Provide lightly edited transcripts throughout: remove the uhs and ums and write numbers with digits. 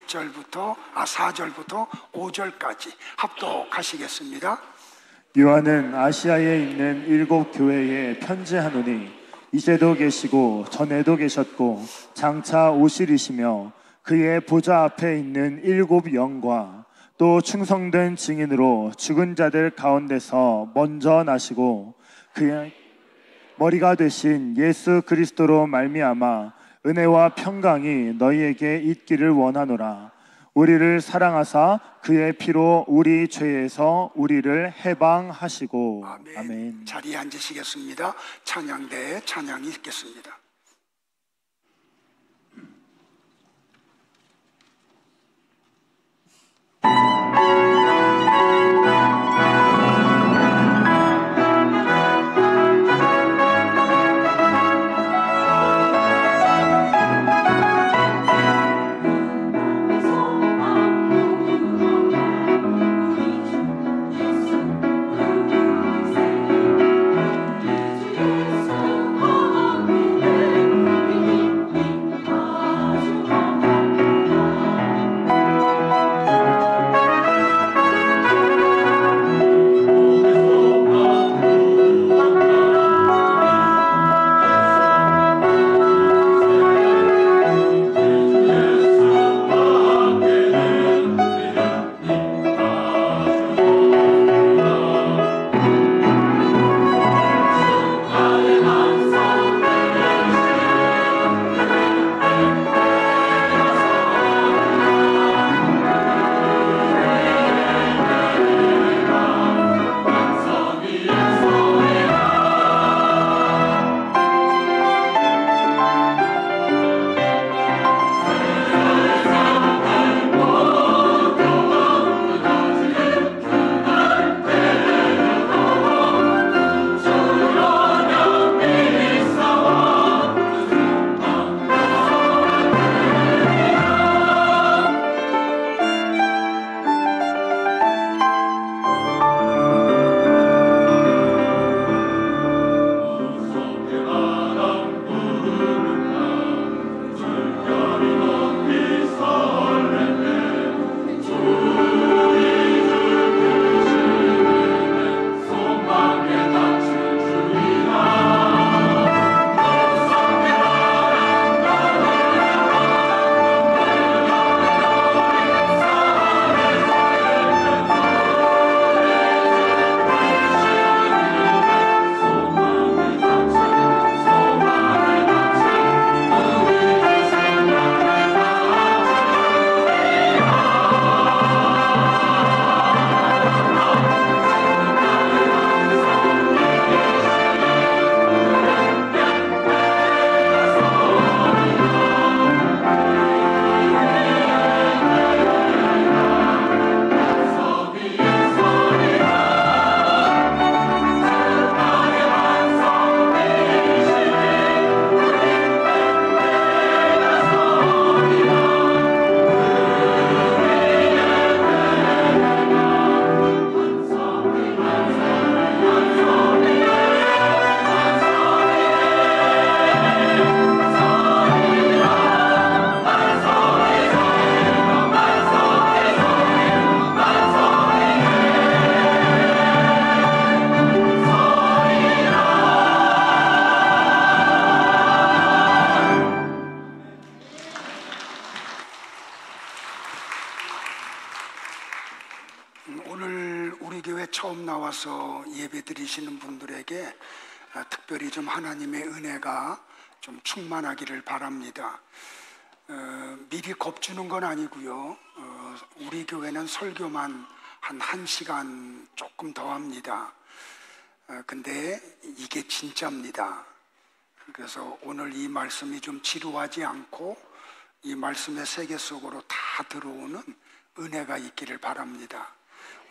4절부터 5절까지 합독하시겠습니다. 요한은 아시아에 있는 7 교회에 편지하노니 이제도 계시고 전에도 계셨고 장차 오시리시며 그의 보좌 앞에 있는 7 영과 또 충성된 증인으로 죽은 자들 가운데서 먼저 나시고 그의 머리가 되신 예수 그리스도로 말미암아 은혜와 평강이 너희에게 있기를 원하노라. 우리를 사랑하사 그의 피로 우리 죄에서 우리를 해방하시고. 아멘. 아멘. 자리에 앉으시겠습니다. 찬양대에 찬양이 있겠습니다. 오늘 우리 교회 처음 나와서 예배 드리시는 분들에게 특별히 좀 하나님의 은혜가 좀 충만하기를 바랍니다. 미리 겁주는 건 아니고요. 우리 교회는 설교만 한 1시간 조금 더 합니다. 근데 이게 진짜입니다. 그래서 오늘 이 말씀이 좀 지루하지 않고 이 말씀의 세계 속으로 다 들어오는 은혜가 있기를 바랍니다.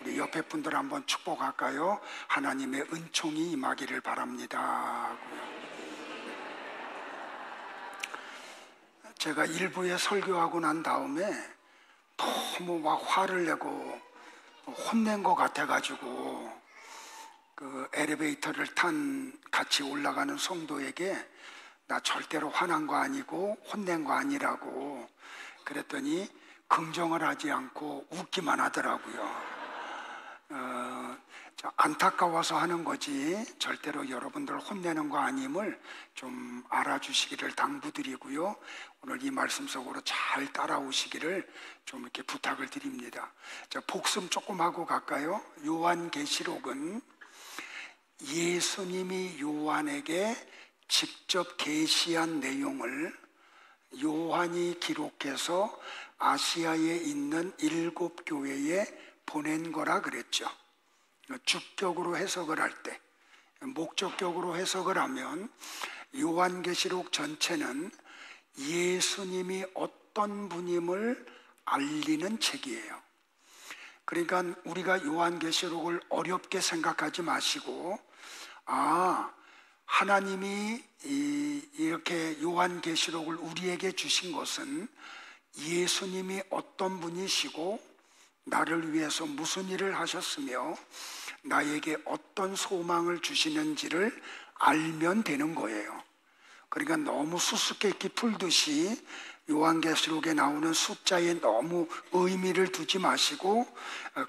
우리 옆에 분들 한번 축복할까요? 하나님의 은총이 임하기를 바랍니다. 제가 일부에 설교하고 난 다음에 너무 막 화를 내고 혼낸 것 같아가지고 그 엘리베이터를 탄 같이 올라가는 성도에게 나 절대로 화난 거 아니고 혼낸 거 아니라고 그랬더니 긍정을 하지 않고 웃기만 하더라고요. 안타까워서 하는 거지 절대로 여러분들 혼내는 거 아님을 좀 알아주시기를 당부드리고요. 오늘 이 말씀 속으로 잘 따라오시기를 좀 이렇게 부탁을 드립니다. 자, 복습 조금 하고 갈까요? 요한계시록은 예수님이 요한에게 직접 계시한 내용을 요한이 기록해서 아시아에 있는 7 교회에 보낸 거라 그랬죠. 주격으로 해석을 할 때, 목적격으로 해석을 하면 요한계시록 전체는 예수님이 어떤 분임을 알리는 책이에요. 그러니까 우리가 요한계시록을 어렵게 생각하지 마시고, 하나님이 이렇게 요한계시록을 우리에게 주신 것은 예수님이 어떤 분이시고 나를 위해서 무슨 일을 하셨으며 나에게 어떤 소망을 주시는지를 알면 되는 거예요. 그러니까 너무 수수께끼 풀듯이 요한계시록에 나오는 숫자에 너무 의미를 두지 마시고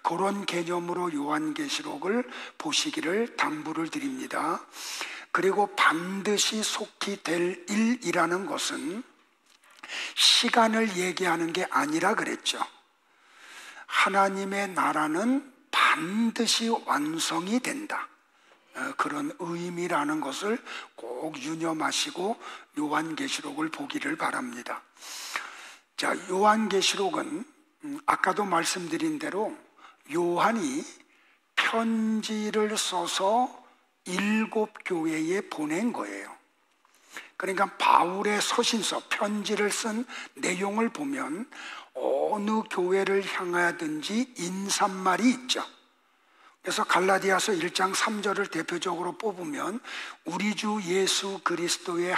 그런 개념으로 요한계시록을 보시기를 당부를 드립니다. 그리고 반드시 속히 될 일이라는 것은 시간을 얘기하는 게 아니라 그랬죠. 하나님의 나라는 반드시 완성이 된다. 그런 의미라는 것을 꼭 유념하시고 요한계시록을 보기를 바랍니다. 자, 요한계시록은 아까도 말씀드린 대로 요한이 편지를 써서 7 교회에 보낸 거예요. 그러니까 바울의 서신서, 편지를 쓴 내용을 보면 어느 교회를 향하든지 인사말이 있죠. 그래서 갈라디아서 1장 3절을 대표적으로 뽑으면 우리 주 예수 그리스도의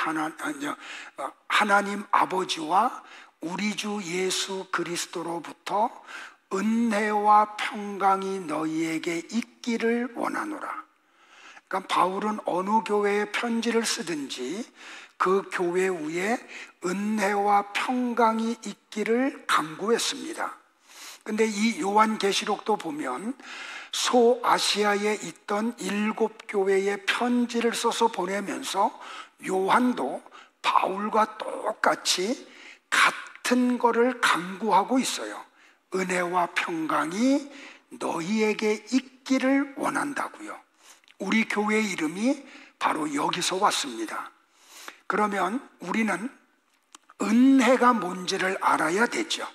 하나님 아버지와 우리 주 예수 그리스도로부터 은혜와 평강이 너희에게 있기를 원하노라. 그러니까 바울은 어느 교회에 편지를 쓰든지 그 교회 위에 은혜와 평강이 있기를 간구했습니다. 근데 이 요한계시록도 보면 소아시아에 있던 7 교회에 편지를 써서 보내면서 요한도 바울과 똑같이 같은 거를 간구하고 있어요. 은혜와 평강이 너희에게 있기를 원한다고요. 우리 교회 이름이 바로 여기서 왔습니다. 그러면 우리는 은혜가 뭔지를 알아야 되죠.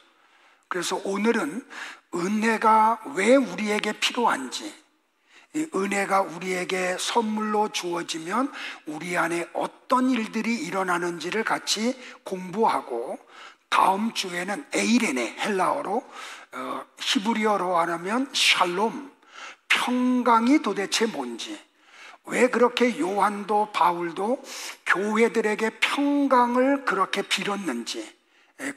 그래서 오늘은 은혜가 왜 우리에게 필요한지, 이 은혜가 우리에게 선물로 주어지면 우리 안에 어떤 일들이 일어나는지를 같이 공부하고, 다음 주에는 에이레네, 헬라어로 히브리어로 하면 샬롬, 평강이 도대체 뭔지, 왜 그렇게 요한도 바울도 교회들에게 평강을 그렇게 빌었는지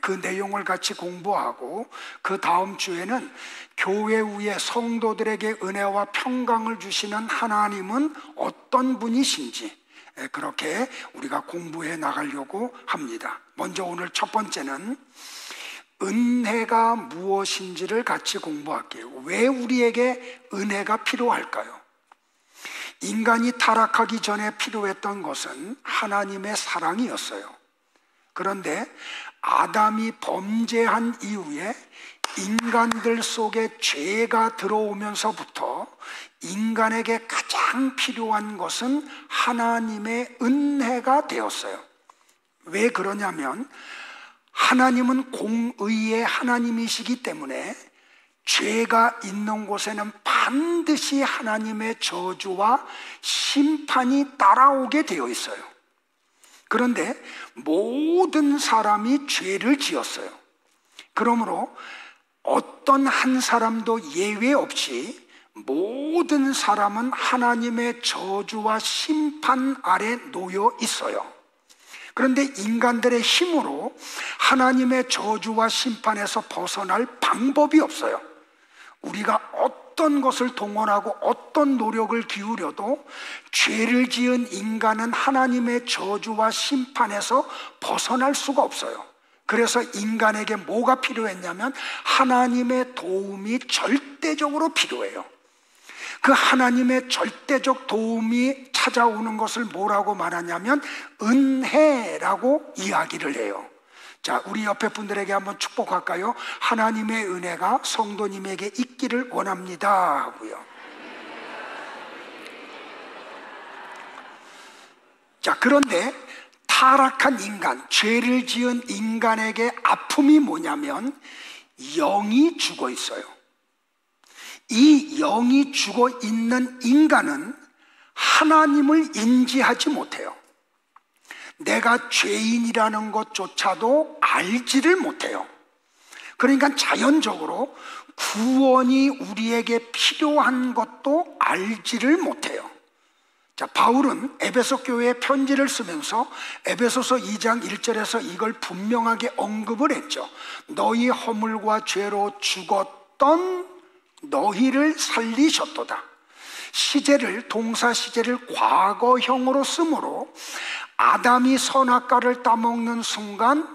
그 내용을 같이 공부하고, 그 다음 주에는 교회 위에 성도들에게 은혜와 평강을 주시는 하나님은 어떤 분이신지 그렇게 우리가 공부해 나가려고 합니다. 먼저 오늘 첫 번째는 은혜가 무엇인지를 같이 공부할게요. 왜 우리에게 은혜가 필요할까요? 인간이 타락하기 전에 필요했던 것은 하나님의 사랑이었어요. 그런데 아담이 범죄한 이후에 인간들 속에 죄가 들어오면서부터 인간에게 가장 필요한 것은 하나님의 은혜가 되었어요. 왜 그러냐면 하나님은 공의의 하나님이시기 때문에 죄가 있는 곳에는 반드시 하나님의 저주와 심판이 따라오게 되어 있어요. 그런데 모든 사람이 죄를 지었어요. 그러므로 어떤 한 사람도 예외 없이 모든 사람은 하나님의 저주와 심판 아래 놓여 있어요. 그런데 인간들의 힘으로 하나님의 저주와 심판에서 벗어날 방법이 없어요. 우리가 어떤 것을 동원하고 어떤 노력을 기울여도 죄를 지은 인간은 하나님의 저주와 심판에서 벗어날 수가 없어요. 그래서 인간에게 뭐가 필요했냐면 하나님의 도움이 절대적으로 필요해요. 그 하나님의 절대적 도움이 찾아오는 것을 뭐라고 말하냐면 은혜라고 이야기를 해요. 자, 우리 옆에 분들에게 한번 축복할까요? 하나님의 은혜가 성도님에게 있기를 원합니다 하고요. 자, 그런데 타락한 인간, 죄를 지은 인간에게 아픔이 뭐냐면 영이 죽어 있어요. 이 영이 죽어 있는 인간은 하나님을 인지하지 못해요. 내가 죄인이라는 것조차도 알지를 못해요. 그러니까 자연적으로 구원이 우리에게 필요한 것도 알지를 못해요. 자, 바울은 에베소 교회에 편지를 쓰면서 에베소서 2장 1절에서 이걸 분명하게 언급을 했죠. 너희 허물과 죄로 죽었던 너희를 살리셨도다. 시제를, 동사 시제를 과거형으로 쓰므로 아담이 선악과를 따먹는 순간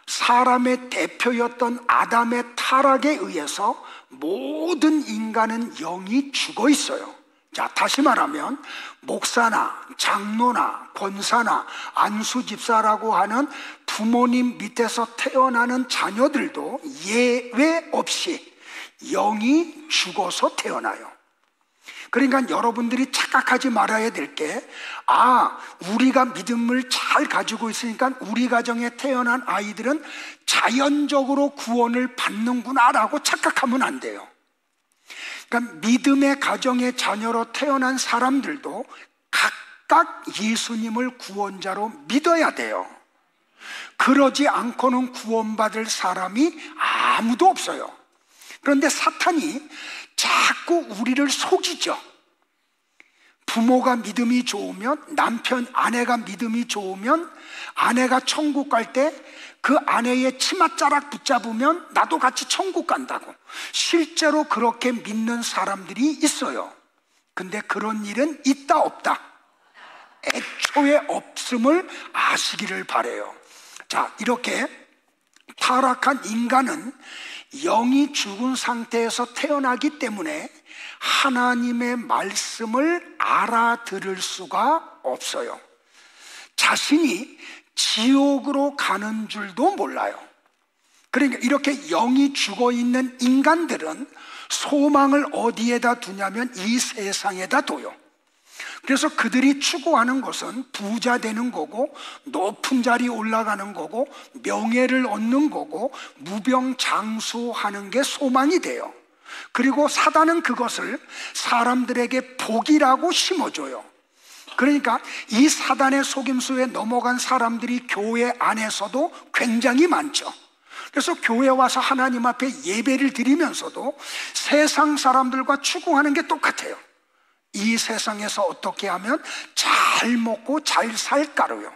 사람의 대표였던 아담의 타락에 의해서 모든 인간은 영이 죽어 있어요. 자, 다시 말하면 목사나 장로나 권사나 안수집사라고 하는 부모님 밑에서 태어나는 자녀들도 예외 없이 영이 죽어서 태어나요. 그러니까 여러분들이 착각하지 말아야 될 게, 우리가 믿음을 잘 가지고 있으니까 우리 가정에 태어난 아이들은 자연적으로 구원을 받는구나 라고 착각하면 안 돼요. 그러니까 믿음의 가정의 자녀로 태어난 사람들도 각각 예수님을 구원자로 믿어야 돼요. 그러지 않고는 구원받을 사람이 아무도 없어요. 그런데 사탄이 자꾸 우리를 속이죠. 부모가 믿음이 좋으면, 남편, 아내가 믿음이 좋으면 아내가 천국 갈 때 그 아내의 치맛자락 붙잡으면 나도 같이 천국 간다고. 실제로 그렇게 믿는 사람들이 있어요. 근데 그런 일은 있다 없다? 애초에 없음을 아시기를 바라요. 자, 이렇게 타락한 인간은 영이 죽은 상태에서 태어나기 때문에 하나님의 말씀을 알아들을 수가 없어요. 자신이 지옥으로 가는 줄도 몰라요. 그러니까 이렇게 영이 죽어 있는 인간들은 소망을 어디에다 두냐면 이 세상에다 둬요. 그래서 그들이 추구하는 것은 부자 되는 거고, 높은 자리 올라가는 거고, 명예를 얻는 거고, 무병장수하는 게 소망이 돼요. 그리고 사단은 그것을 사람들에게 복이라고 심어줘요. 그러니까 이 사단의 속임수에 넘어간 사람들이 교회 안에서도 굉장히 많죠. 그래서 교회 와서 하나님 앞에 예배를 드리면서도 세상 사람들과 추구하는 게 똑같아요. 이 세상에서 어떻게 하면 잘 먹고 잘 살까로요.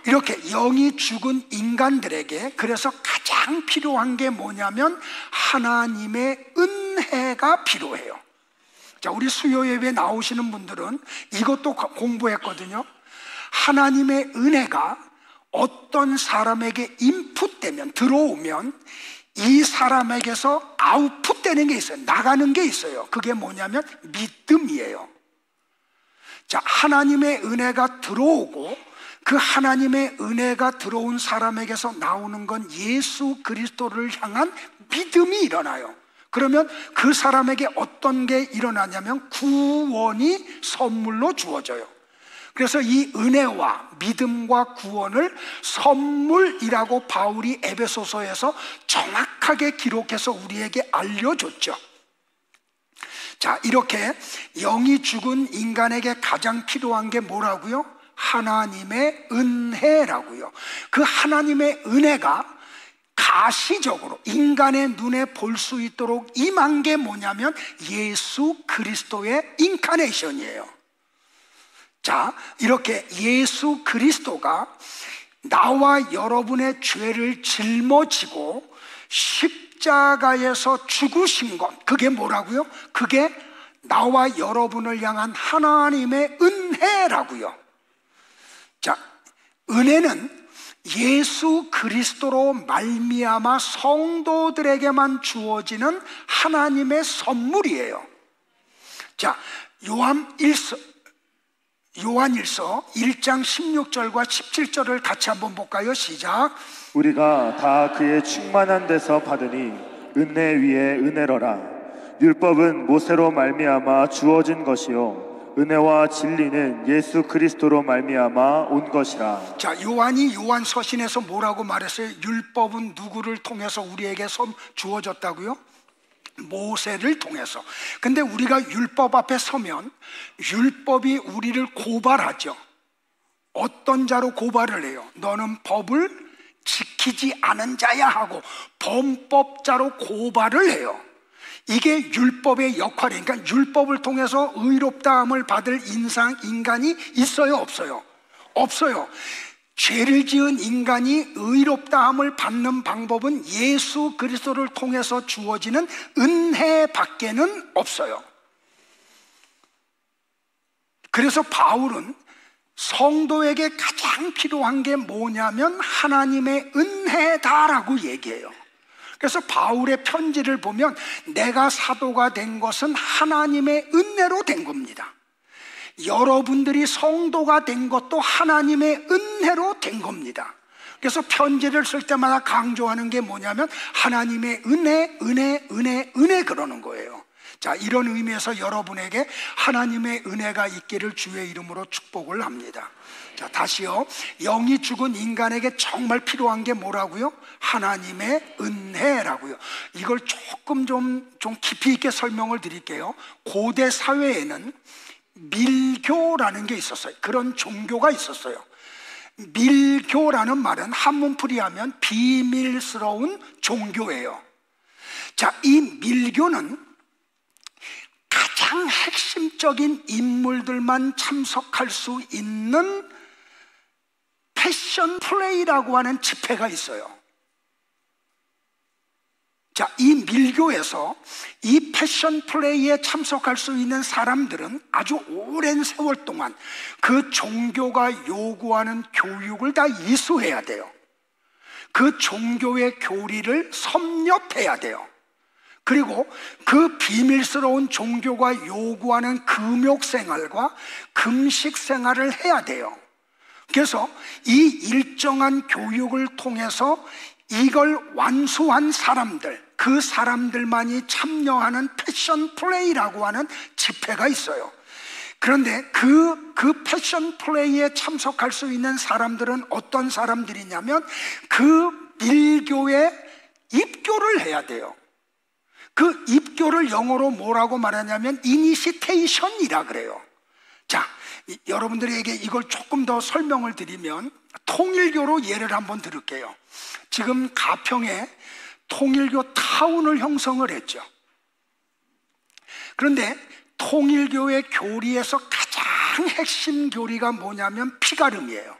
이렇게 영이 죽은 인간들에게 그래서 가장 필요한 게 뭐냐면 하나님의 은혜가 필요해요. 자, 우리 수요 예배 나오시는 분들은 이것도 공부했거든요. 하나님의 은혜가 어떤 사람에게 인풋되면, 들어오면 이 사람에게서 아웃풋되는 게 있어요. 나가는 게 있어요. 그게 뭐냐면 믿음이에요. 자, 하나님의 은혜가 들어오고 그 하나님의 은혜가 들어온 사람에게서 나오는 건 예수 그리스도를 향한 믿음이 일어나요. 그러면 그 사람에게 어떤 게 일어나냐면 구원이 선물로 주어져요. 그래서 이 은혜와 믿음과 구원을 선물이라고 바울이 에베소서에서 정확하게 기록해서 우리에게 알려줬죠. 자, 이렇게 영이 죽은 인간에게 가장 필요한 게 뭐라고요? 하나님의 은혜라고요. 그 하나님의 은혜가 가시적으로 인간의 눈에 볼 수 있도록 임한 게 뭐냐면 예수 그리스도의 인카네이션이에요. 자, 이렇게 예수 그리스도가 나와 여러분의 죄를 짊어지고 십자가에서 죽으신 것, 그게 뭐라고요? 그게 나와 여러분을 향한 하나님의 은혜라고요. 자, 은혜는 예수 그리스도로 말미암아 성도들에게만 주어지는 하나님의 선물이에요. 자, 요한일서 1장 16절과 17절을 같이 한번 볼까요? 시작. 우리가 다 그의 충만한 데서 받으니 은혜 위에 은혜로라. 율법은 모세로 말미암아 주어진 것이요 은혜와 진리는 예수 그리스도로 말미암아 온 것이라. 자, 요한이 요한 서신에서 뭐라고 말했어요? 율법은 누구를 통해서 우리에게 주어졌다고요? 모세를 통해서. 근데 우리가 율법 앞에 서면 율법이 우리를 고발하죠. 어떤 자로 고발을 해요? 너는 법을 지키지 않은 자야 하고 범법자로 고발을 해요. 이게 율법의 역할이에요. 그러니까 율법을 통해서 의롭다함을 받을 인간이 있어요, 없어요? 없어요. 죄를 지은 인간이 의롭다함을 받는 방법은 예수 그리스도를 통해서 주어지는 은혜밖에는 없어요. 그래서 바울은 성도에게 가장 필요한 게 뭐냐면 하나님의 은혜다라고 얘기해요. 그래서 바울의 편지를 보면 내가 사도가 된 것은 하나님의 은혜로 된 겁니다. 여러분들이 성도가 된 것도 하나님의 은혜로 된 겁니다. 그래서 편지를 쓸 때마다 강조하는 게 뭐냐면 하나님의 은혜 그러는 거예요. 자, 이런 의미에서 여러분에게 하나님의 은혜가 있기를 주의 이름으로 축복을 합니다. 자, 다시요. 영이 죽은 인간에게 정말 필요한 게 뭐라고요? 하나님의 은혜라고요. 이걸 조금 좀 깊이 있게 설명을 드릴게요. 고대 사회에는 밀교라는 게 있었어요. 그런 종교가 있었어요. 밀교라는 말은 한문풀이하면 비밀스러운 종교예요. 자, 이 밀교는 가장 핵심적인 인물들만 참석할 수 있는 패션 플레이라고 하는 집회가 있어요. 자, 이 밀교에서 이 패션 플레이에 참석할 수 있는 사람들은 아주 오랜 세월 동안 그 종교가 요구하는 교육을 다 이수해야 돼요. 그 종교의 교리를 섭렵해야 돼요. 그리고 그 비밀스러운 종교가 요구하는 금욕 생활과 금식 생활을 해야 돼요. 그래서 이 일정한 교육을 통해서 이걸 완수한 사람들, 그 사람들만이 참여하는 패션 플레이라고 하는 집회가 있어요. 그런데 그 패션 플레이에 참석할 수 있는 사람들은 어떤 사람들이냐면 그 밀교에 입교를 해야 돼요. 그 입교를 영어로 뭐라고 말하냐면 이니시테이션이라 그래요. 자, 여러분들에게 이걸 조금 더 설명을 드리면 통일교로 예를 한번 들을게요. 지금 가평에 통일교 타운을 형성을 했죠. 그런데 통일교의 교리에서 가장 핵심 교리가 뭐냐면 피가름이에요.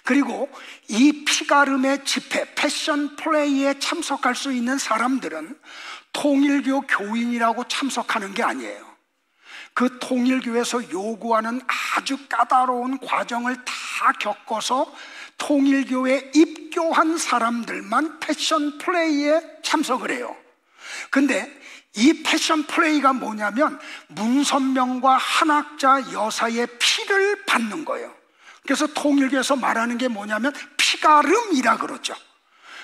그리고 이 피가름의 집회, 패션 플레이에 참석할 수 있는 사람들은 통일교 교인이라고 참석하는 게 아니에요. 그 통일교에서 요구하는 아주 까다로운 과정을 다 겪어서 통일교에 입교한 사람들만 패션 플레이에 참석을 해요. 근데 이 패션 플레이가 뭐냐면 문선명과 한학자 여사의 피를 받는 거예요. 그래서 통일교에서 말하는 게 뭐냐면 피가름이라 그러죠.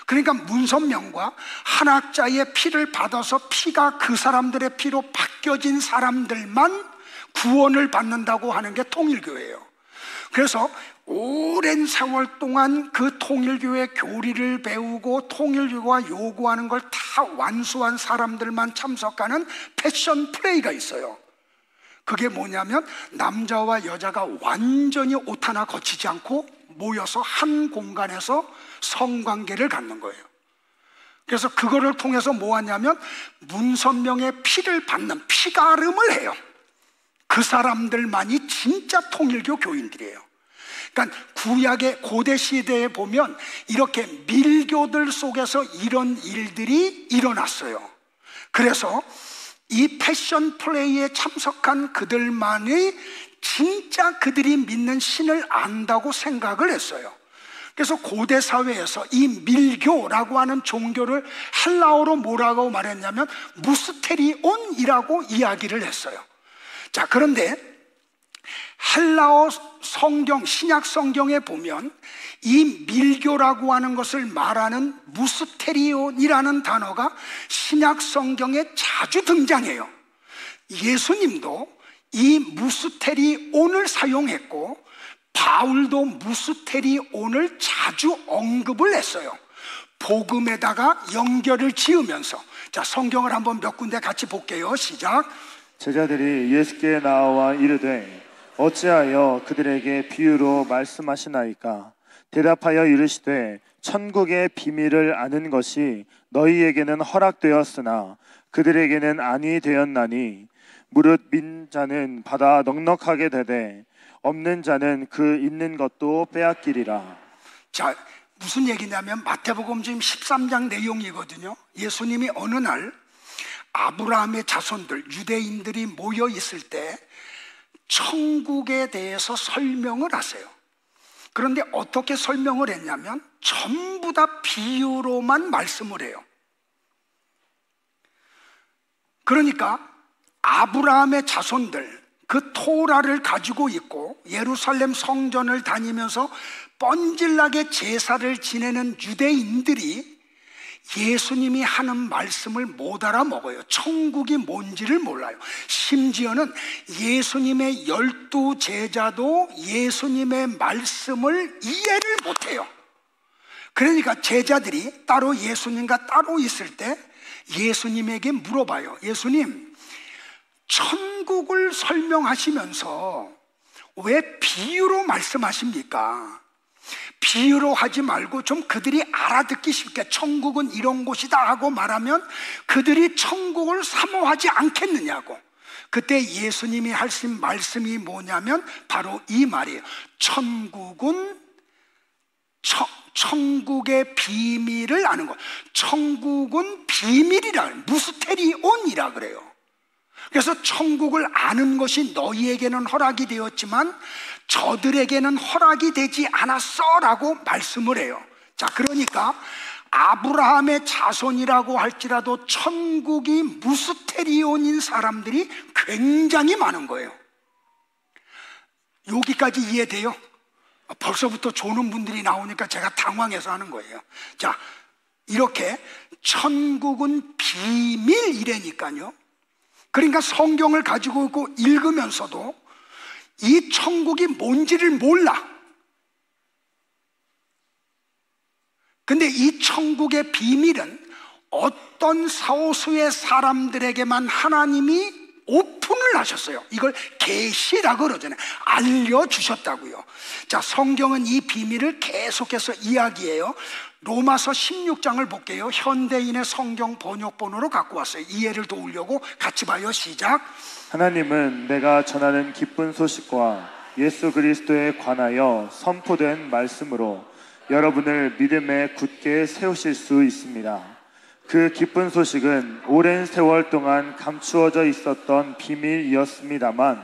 그러니까 문선명과 한학자의 피를 받아서 피가 그 사람들의 피로 바뀌어진 사람들만 구원을 받는다고 하는 게 통일교예요. 그래서 오랜 세월 동안 그 통일교의 교리를 배우고 통일교가 요구하는 걸 다 완수한 사람들만 참석하는 패션 플레이가 있어요. 그게 뭐냐면 남자와 여자가 완전히 옷 하나 거치지 않고 모여서 한 공간에서 성관계를 갖는 거예요. 그래서 그거를 통해서 뭐 하냐면 문선명의 피를 받는 피가름을 해요. 그 사람들만이 진짜 통일교 교인들이에요. 그러니까 구약의 고대 시대에 보면 이렇게 밀교들 속에서 이런 일들이 일어났어요. 그래서 이 패션 플레이에 참석한 그들만이 진짜 그들이 믿는 신을 안다고 생각을 했어요. 그래서 고대 사회에서 이 밀교라고 하는 종교를 헬라어로 뭐라고 말했냐면 무스테리온이라고 이야기를 했어요. 자, 그런데 헬라어 성경, 신약 성경에 보면 이 밀교라고 하는 것을 말하는 무스테리온이라는 단어가 신약 성경에 자주 등장해요. 예수님도 이 무스테리온을 사용했고 바울도 무스테리온을 자주 언급을 했어요. 복음에다가 연결을 지으면서. 자, 성경을 한번 몇 군데 같이 볼게요. 시작. 제자들이 예수께 나와 이르되 어찌하여 그들에게 비유로 말씀하시나이까? 대답하여 이르시되 천국의 비밀을 아는 것이 너희에게는 허락되었으나 그들에게는 아니 되었나니 무릇 민 자는 받아 넉넉하게 되되 없는 자는 그 있는 것도 빼앗기리라. 자, 무슨 얘기냐면 마태복음 지금 13장 내용이거든요. 예수님이 어느 날 아브라함의 자손들 유대인들이 모여 있을 때 천국에 대해서 설명을 하세요. 그런데 어떻게 설명을 했냐면 전부 다 비유로만 말씀을 해요. 그러니까 아브라함의 자손들, 그 토라를 가지고 있고 예루살렘 성전을 다니면서 뻔질나게 제사를 지내는 유대인들이 예수님이 하는 말씀을 못 알아먹어요. 천국이 뭔지를 몰라요. 심지어는 예수님의 12 제자도 예수님의 말씀을 이해를 못해요. 그러니까 제자들이 따로 예수님과 따로 있을 때 예수님에게 물어봐요. 예수님, 천국을 설명하시면서 왜 비유로 말씀하십니까? 비유로 하지 말고 좀 그들이 알아듣기 쉽게 천국은 이런 곳이다 하고 말하면 그들이 천국을 사모하지 않겠느냐고. 그때 예수님이 하신 말씀이 뭐냐면 바로 이 말이에요. 천국은 천국의 비밀을 아는 것. 천국은 비밀이라, 무스테리온이라 그래요. 그래서 천국을 아는 것이 너희에게는 허락이 되었지만 저들에게는 허락이 되지 않았어 라고 말씀을 해요. 자, 그러니까 아브라함의 자손이라고 할지라도 천국이 무스테리온인 사람들이 굉장히 많은 거예요. 여기까지 이해돼요? 벌써부터 조는 분들이 나오니까 제가 당황해서 하는 거예요. 자, 이렇게 천국은 비밀이라니까요. 그러니까 성경을 가지고 있고 읽으면서도 이 천국이 뭔지를 몰라. 근데 이 천국의 비밀은 어떤 사오수의 사람들에게만 하나님이 오픈을 하셨어요. 이걸 계시라고 그러잖아요. 알려주셨다고요. 자, 성경은 이 비밀을 계속해서 이야기해요. 로마서 16장을 볼게요. 현대인의 성경 번역본으로 갖고 왔어요. 이해를 도우려고 같이 봐요. 시작. 하나님은 내가 전하는 기쁜 소식과 예수 그리스도에 관하여 선포된 말씀으로 여러분을 믿음에 굳게 세우실 수 있습니다. 그 기쁜 소식은 오랜 세월 동안 감추어져 있었던 비밀이었습니다만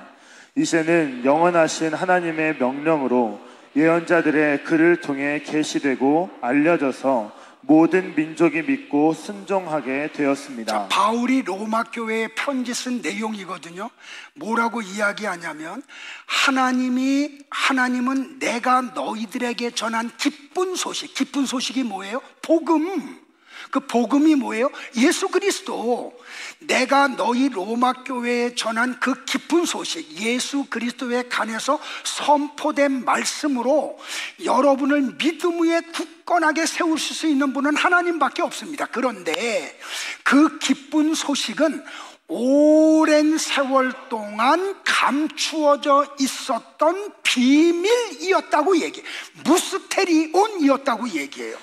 이제는 영원하신 하나님의 명령으로 예언자들의 글을 통해 계시되고 알려져서 모든 민족이 믿고 순종하게 되었습니다. 자, 바울이 로마 교회에 편지 쓴 내용이거든요. 뭐라고 이야기하냐면 하나님은 내가 너희들에게 전한 기쁜 소식. 기쁜 소식이 뭐예요? 복음. 그 복음이 뭐예요? 예수 그리스도. 내가 너희 로마 교회에 전한 그 기쁜 소식, 예수 그리스도에 관해서 선포된 말씀으로 여러분을 믿음 위에 굳건하게 세우실 수 있는 분은 하나님밖에 없습니다. 그런데 그 기쁜 소식은 오랜 세월 동안 감추어져 있었던 비밀이었다고 얘기해요. 무스테리온이었다고 얘기해요.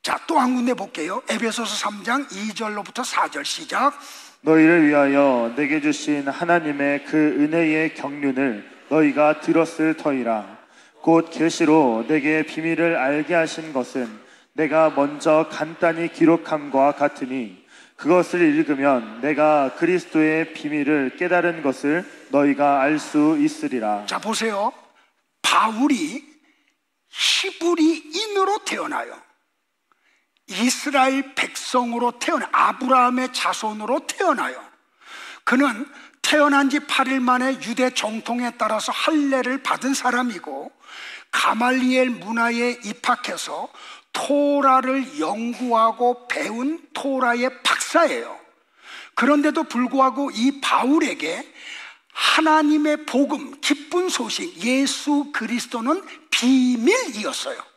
자, 또 한 군데 볼게요. 에베소서 3장 2절로부터 4절 시작. 너희를 위하여 내게 주신 하나님의 그 은혜의 경륜을 너희가 들었을 터이라. 곧 계시로 내게 비밀을 알게 하신 것은 내가 먼저 간단히 기록함과 같으니 그것을 읽으면 내가 그리스도의 비밀을 깨달은 것을 너희가 알 수 있으리라. 자, 보세요. 바울이 히브리인으로 태어나요. 이스라엘 백성으로 태어나요. 아브라함의 자손으로 태어나요. 그는 태어난 지 8일 만에 유대 정통에 따라서 할례를 받은 사람이고 가말리엘 문화에 입학해서 토라를 연구하고 배운 토라의 박사예요. 그런데도 불구하고 이 바울에게 하나님의 복음, 기쁜 소식, 예수 그리스도는 비밀이었어요.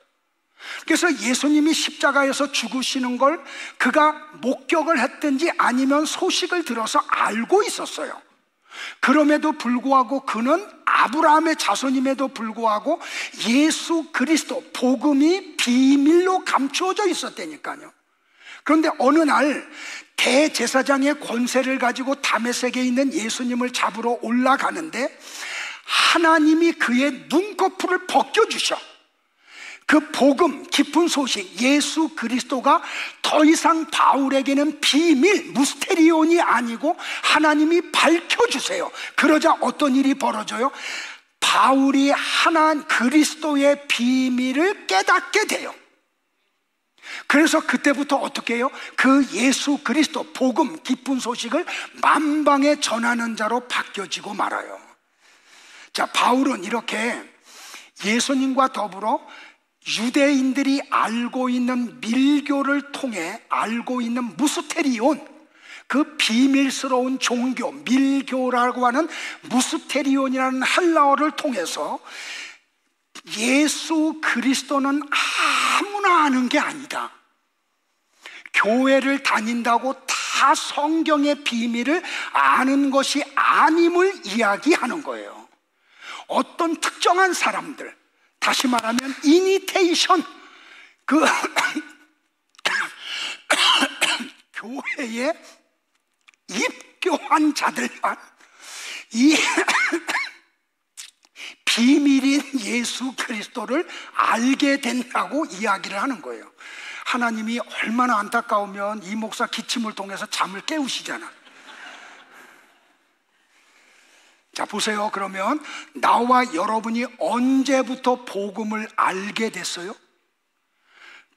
그래서 예수님이 십자가에서 죽으시는 걸 그가 목격을 했든지 아니면 소식을 들어서 알고 있었어요. 그럼에도 불구하고 그는 아브라함의 자손임에도 불구하고 예수 그리스도 복음이 비밀로 감추어져 있었다니까요. 그런데 어느 날 대제사장의 권세를 가지고 다메섹에 있는 예수님을 잡으러 올라가는데 하나님이 그의 눈꺼풀을 벗겨주셔. 그 복음, 기쁜 소식, 예수 그리스도가 더 이상 바울에게는 비밀, 무스테리온이 아니고 하나님이 밝혀주세요. 그러자 어떤 일이 벌어져요? 바울이 그리스도의 비밀을 깨닫게 돼요. 그래서 그때부터 어떻게 해요? 그 예수 그리스도 복음, 기쁜 소식을 만방에 전하는 자로 바뀌어지고 말아요. 자, 바울은 이렇게 예수님과 더불어 유대인들이 알고 있는 밀교를 통해 알고 있는 무스테리온, 그 비밀스러운 종교, 밀교라고 하는 무스테리온이라는 헬라어를 통해서 예수 그리스도는 아무나 아는 게 아니다. 교회를 다닌다고 다 성경의 비밀을 아는 것이 아님을 이야기하는 거예요. 어떤 특정한 사람들, 다시 말하면 이니테이션, 그 교회에 입교한 자들만 이 비밀인 예수 그리스도를 알게 된다고 이야기를 하는 거예요. 하나님이 얼마나 안타까우면 이 목사 기침을 통해서 잠을 깨우시잖아. 자, 보세요. 그러면 나와 여러분이 언제부터 복음을 알게 됐어요?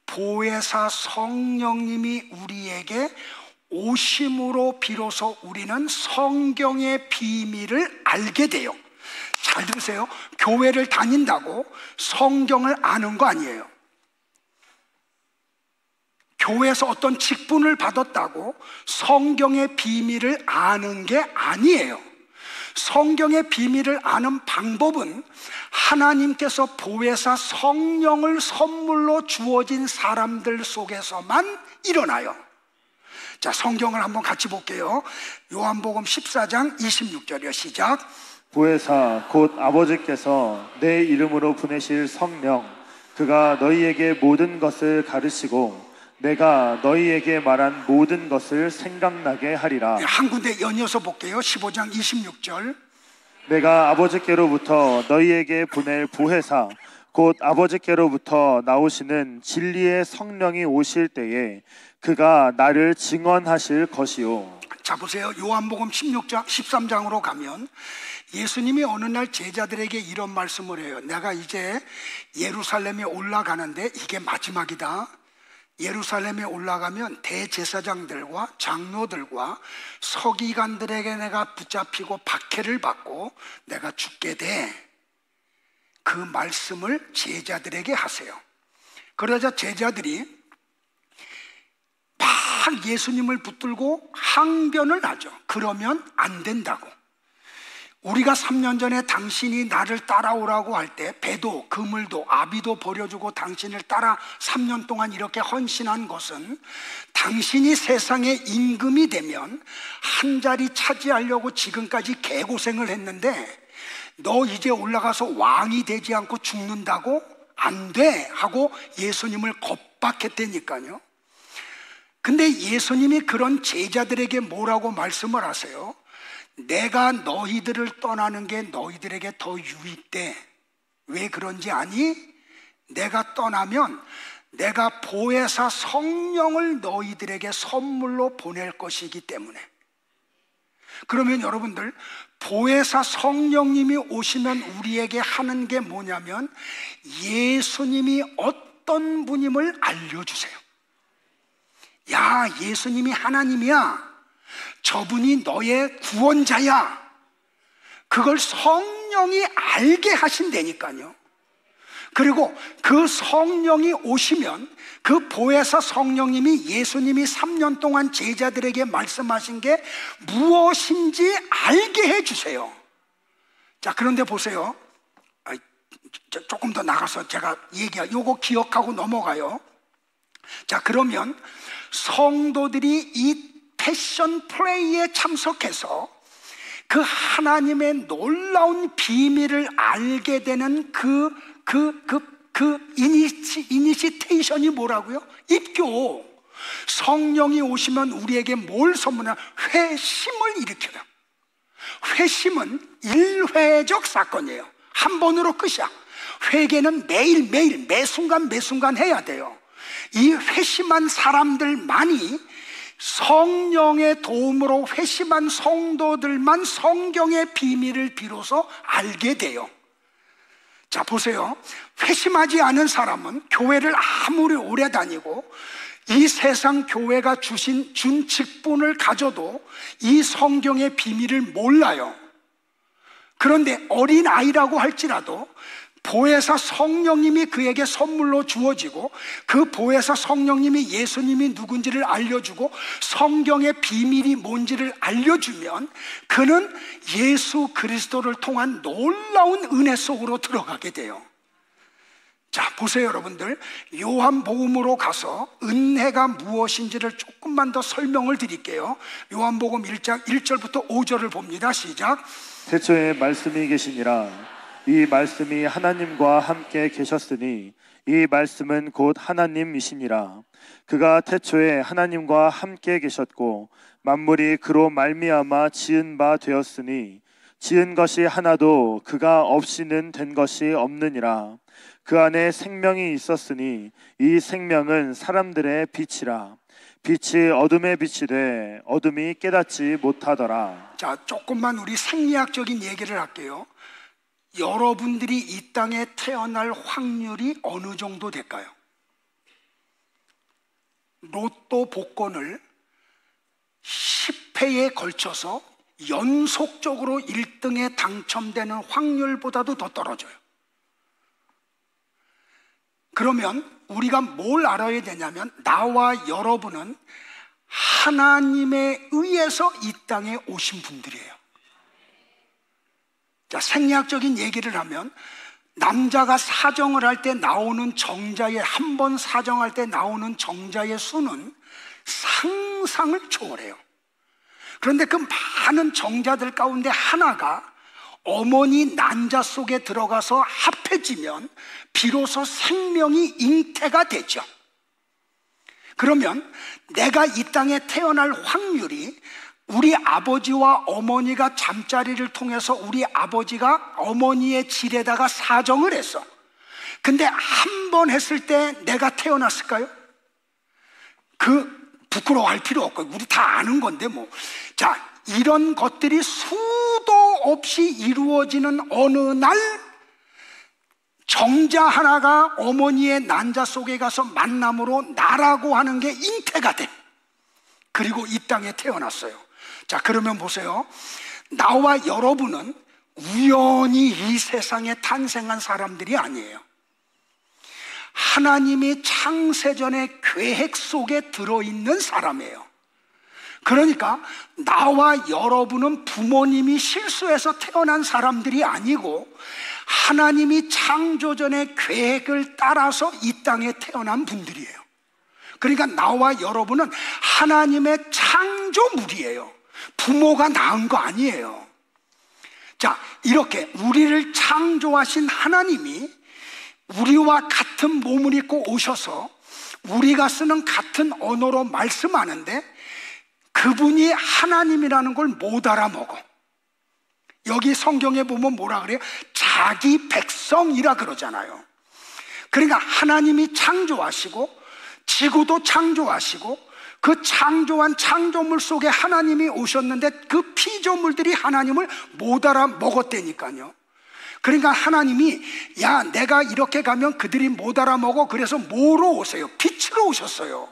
보혜사 성령님이 우리에게 오심으로 비로소 우리는 성경의 비밀을 알게 돼요. 잘 들으세요. 교회를 다닌다고 성경을 아는 거 아니에요. 교회에서 어떤 직분을 받았다고 성경의 비밀을 아는 게 아니에요. 성경의 비밀을 아는 방법은 하나님께서 보혜사 성령을 선물로 주어진 사람들 속에서만 일어나요. 자, 성경을 한번 같이 볼게요. 요한복음 14장 26절이요. 시작. 보혜사 곧 아버지께서 내 이름으로 보내실 성령, 그가 너희에게 모든 것을 가르치고 내가 너희에게 말한 모든 것을 생각나게 하리라. 한 군데 연이어서 볼게요. 15장 26절. 내가 아버지께로부터 너희에게 보낼 보혜사 곧 아버지께로부터 나오시는 진리의 성령이 오실 때에 그가 나를 증언하실 것이요. 자, 보세요. 요한복음 13장으로 가면 예수님이 어느 날 제자들에게 이런 말씀을 해요. 내가 이제 예루살렘에 올라가는데 이게 마지막이다. 예루살렘에 올라가면 대제사장들과 장로들과 서기관들에게 내가 붙잡히고 박해를 받고 내가 죽게 돼. 그 말씀을 제자들에게 하세요. 그러자 제자들이 막 예수님을 붙들고 항변을 하죠. 그러면 안 된다고. 우리가 3년 전에 당신이 나를 따라오라고 할 때 배도 그물도 아비도 버려주고 당신을 따라 3년 동안 이렇게 헌신한 것은 당신이 세상의 임금이 되면 한 자리 차지하려고 지금까지 개고생을 했는데 너 이제 올라가서 왕이 되지 않고 죽는다고? 안 돼! 하고 예수님을 겁박했다니까요. 근데 예수님이 그런 제자들에게 뭐라고 말씀을 하세요? 내가 너희들을 떠나는 게 너희들에게 더 유익돼. 왜 그런지 아니? 내가 떠나면 내가 보혜사 성령을 너희들에게 선물로 보낼 것이기 때문에. 그러면 여러분들, 보혜사 성령님이 오시면 우리에게 하는 게 뭐냐면 예수님이 어떤 분임을 알려주세요. 야, 예수님이 하나님이야. 저분이 너의 구원자야. 그걸 성령이 알게 하신다니까요. 그리고 그 성령이 오시면 그 보혜사 성령님이 예수님이 3년 동안 제자들에게 말씀하신 게 무엇인지 알게 해주세요. 자, 그런데 보세요. 조금 더 나가서 제가 요거 기억하고 넘어가요. 자, 그러면 성도들이 이 패션 플레이에 참석해서 그 하나님의 놀라운 비밀을 알게 되는 그 이니시테이션이 뭐라고요? 입교. 성령이 오시면 우리에게 뭘 선물하냐? 회심을 일으켜요. 회심은 일회적 사건이에요. 한 번으로 끝이야. 회개는 매일매일 매순간 해야 돼요. 이 회심한 사람들만이, 성령의 도움으로 회심한 성도들만 성경의 비밀을 비로소 알게 돼요. 자, 보세요. 회심하지 않은 사람은 교회를 아무리 오래 다니고 이 세상 교회가 준 직분을 가져도 이 성경의 비밀을 몰라요. 그런데 어린아이라고 할지라도 보혜사 성령님이 그에게 선물로 주어지고 그 보혜사 성령님이 예수님이 누군지를 알려주고 성경의 비밀이 뭔지를 알려주면 그는 예수 그리스도를 통한 놀라운 은혜 속으로 들어가게 돼요. 자, 보세요 여러분들. 요한복음으로 가서 은혜가 무엇인지를 조금만 더 설명을 드릴게요. 요한복음 1장 1절부터 5절을 봅니다. 시작. 태초에 말씀이 계시니라. 이 말씀이 하나님과 함께 계셨으니 이 말씀은 곧 하나님이시니라. 그가 태초에 하나님과 함께 계셨고 만물이 그로 말미암아 지은 바 되었으니 지은 것이 하나도 그가 없이는 된 것이 없느니라. 그 안에 생명이 있었으니 이 생명은 사람들의 빛이라. 빛이 어둠에 비치되 어둠이 깨닫지 못하더라. 자, 조금만 우리 생리학적인 얘기를 할게요. 여러분들이 이 땅에 태어날 확률이 어느 정도 될까요? 로또 복권을 10회에 걸쳐서 연속적으로 1등에 당첨되는 확률보다도 더 떨어져요. 그러면 우리가 뭘 알아야 되냐면 나와 여러분은 하나님에 의해서 이 땅에 오신 분들이에요. 자, 생리학적인 얘기를 하면 남자가 사정을 할 때 나오는 정자의, 한 번 사정할 때 나오는 정자의 수는 상상을 초월해요. 그런데 그 많은 정자들 가운데 하나가 어머니 난자 속에 들어가서 합해지면 비로소 생명이 잉태가 되죠. 그러면 내가 이 땅에 태어날 확률이 우리 아버지와 어머니가 잠자리를 통해서 우리 아버지가 어머니의 질에다가 사정을 했어. 근데 한 번 했을 때 내가 태어났을까요? 부끄러워할 필요 없고 우리 다 아는 건데 뭐. 자, 이런 것들이 수도 없이 이루어지는 어느 날 정자 하나가 어머니의 난자 속에 가서 만남으로 나라고 하는 게 잉태가 돼. 그리고 이 땅에 태어났어요. 자, 그러면 보세요. 나와 여러분은 우연히 이 세상에 탄생한 사람들이 아니에요. 하나님이 창세전의 계획 속에 들어있는 사람이에요. 그러니까 나와 여러분은 부모님이 실수해서 태어난 사람들이 아니고 하나님이 창조전의 계획을 따라서 이 땅에 태어난 분들이에요. 그러니까 나와 여러분은 하나님의 창조물이에요. 부모가 낳은 거 아니에요. 자, 이렇게 우리를 창조하신 하나님이 우리와 같은 몸을 입고 오셔서 우리가 쓰는 같은 언어로 말씀하는데 그분이 하나님이라는 걸 못 알아먹어. 여기 성경에 보면 뭐라 그래요? 자기 백성이라 그러잖아요. 그러니까 하나님이 창조하시고 지구도 창조하시고 그 창조한 창조물 속에 하나님이 오셨는데 그 피조물들이 하나님을 못 알아 먹었다니까요. 그러니까 하나님이 야, 내가 이렇게 가면 그들이 못 알아먹어. 그래서 뭐로 오세요? 빛으로 오셨어요.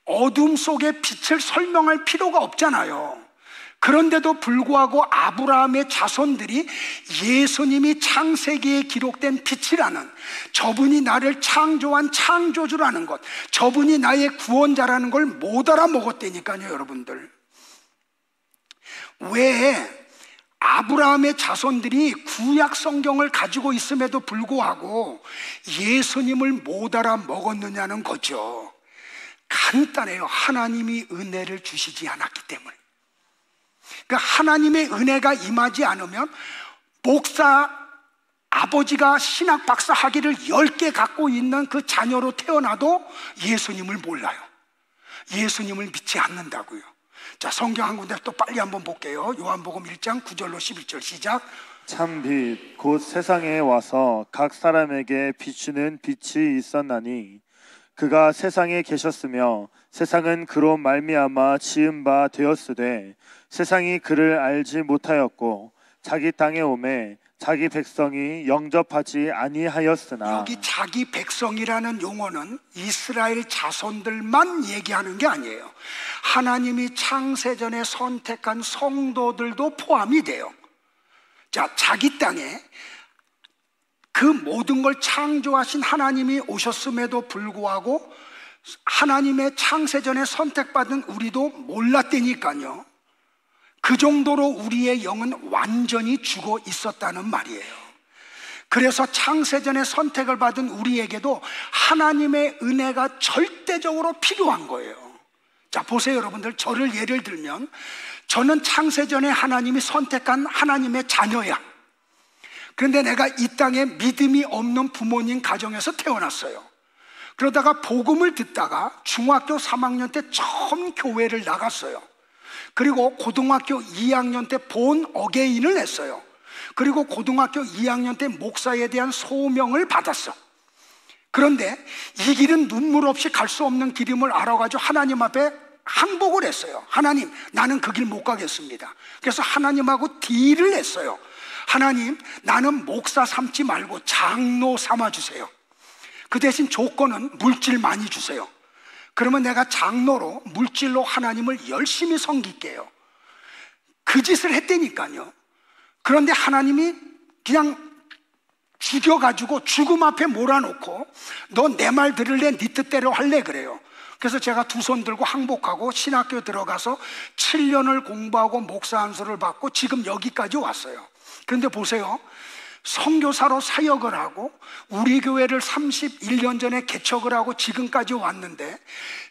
어둠 속에 빛을 설명할 필요가 없잖아요. 그런데도 불구하고 아브라함의 자손들이 예수님이 창세기에 기록된 빛이라는, 저분이 나를 창조한 창조주라는 것, 저분이 나의 구원자라는 걸 못 알아먹었다니까요. 여러분들, 왜 아브라함의 자손들이 구약 성경을 가지고 있음에도 불구하고 예수님을 못 알아먹었느냐는 거죠. 간단해요. 하나님이 은혜를 주시지 않았기 때문에. 그러니까 하나님의 은혜가 임하지 않으면 목사 아버지가 신학 박사 학위를 10개 갖고 있는 그 자녀로 태어나도 예수님을 몰라요. 예수님을 믿지 않는다고요. 자, 성경 한 군데 또 빨리 한번 볼게요. 요한복음 1장 9절로 11절 시작. 참 빛 곧 세상에 와서 각 사람에게 비추는 빛이 있었나니 그가 세상에 계셨으며 세상은 그로 말미암아 지은 바 되었으되 세상이 그를 알지 못하였고 자기 땅에 오매 자기 백성이 영접하지 아니하였으나. 여기 자기 백성이라는 용어는 이스라엘 자손들만 얘기하는 게 아니에요. 하나님이 창세전에 선택한 성도들도 포함이 돼요. 자, 자기 땅에 그 모든 걸 창조하신 하나님이 오셨음에도 불구하고 하나님의 창세전에 선택받은 우리도 몰랐다니까요. 그 정도로 우리의 영은 완전히 죽어 있었다는 말이에요. 그래서 창세전에 선택을 받은 우리에게도 하나님의 은혜가 절대적으로 필요한 거예요. 자, 보세요 여러분들. 저를 예를 들면 저는 창세전에 하나님이 선택한 하나님의 자녀야. 그런데 내가 이 땅에 믿음이 없는 부모님 가정에서 태어났어요. 그러다가 복음을 듣다가 중학교 3학년 때 처음 교회를 나갔어요. 그리고 고등학교 2학년 때 본 어게인을 했어요. 그리고 고등학교 2학년 때 목사에 대한 소명을 받았어. 그런데 이 길은 눈물 없이 갈 수 없는 길임을 알아가지고 하나님 앞에 항복을 했어요. 하나님, 나는 그 길 못 가겠습니다. 그래서 하나님하고 딜을 했어요. 하나님, 나는 목사 삼지 말고 장로 삼아주세요. 그 대신 조건은 물질 많이 주세요. 그러면 내가 장로로 물질로 하나님을 열심히 섬길게요. 그 짓을 했다니까요. 그런데 하나님이 그냥 죽여가지고 죽음 앞에 몰아놓고 너 내 말 들을래? 네 뜻대로 할래? 그래요. 그래서 제가 두 손 들고 항복하고 신학교 들어가서 7년을 공부하고 목사 안수를 받고 지금 여기까지 왔어요. 그런데 보세요. 선교사로 사역을 하고 우리 교회를 31년 전에 개척을 하고 지금까지 왔는데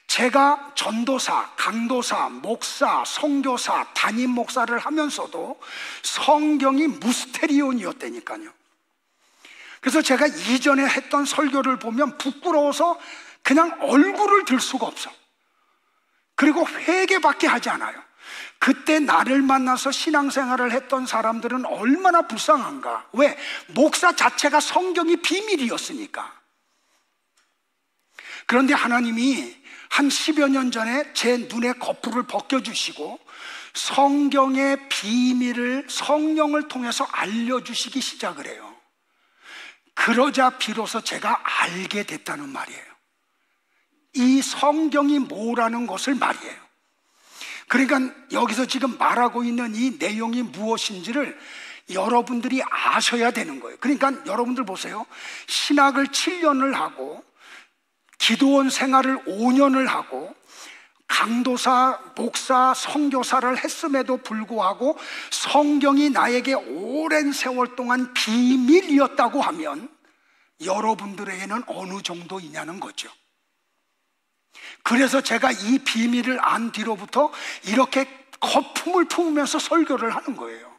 제가 전도사, 강도사, 목사, 선교사, 담임 목사를 하면서도 성경이 무스테리온이었다니까요. 그래서 제가 이전에 했던 설교를 보면 부끄러워서 그냥 얼굴을 들 수가 없어. 그리고 회개밖에 하지 않아요. 그때 나를 만나서 신앙생활을 했던 사람들은 얼마나 불쌍한가. 왜? 목사 자체가 성경이 비밀이었으니까. 그런데 하나님이 한 10여 년 전에 제 눈의 거풀을 벗겨주시고 성경의 비밀을 성령을 통해서 알려주시기 시작을 해요. 그러자 비로소 제가 알게 됐다는 말이에요. 이 성경이 뭐라는 것을 말이에요. 그러니까 여기서 지금 말하고 있는 이 내용이 무엇인지를 여러분들이 아셔야 되는 거예요. 그러니까 여러분들 보세요. 신학을 7년을 하고 기도원 생활을 5년을 하고 강도사, 목사, 선교사를 했음에도 불구하고 성경이 나에게 오랜 세월 동안 비밀이었다고 하면 여러분들에게는 어느 정도이냐는 거죠. 그래서 제가 이 비밀을 안 뒤로부터 이렇게 거품을 품으면서 설교를 하는 거예요.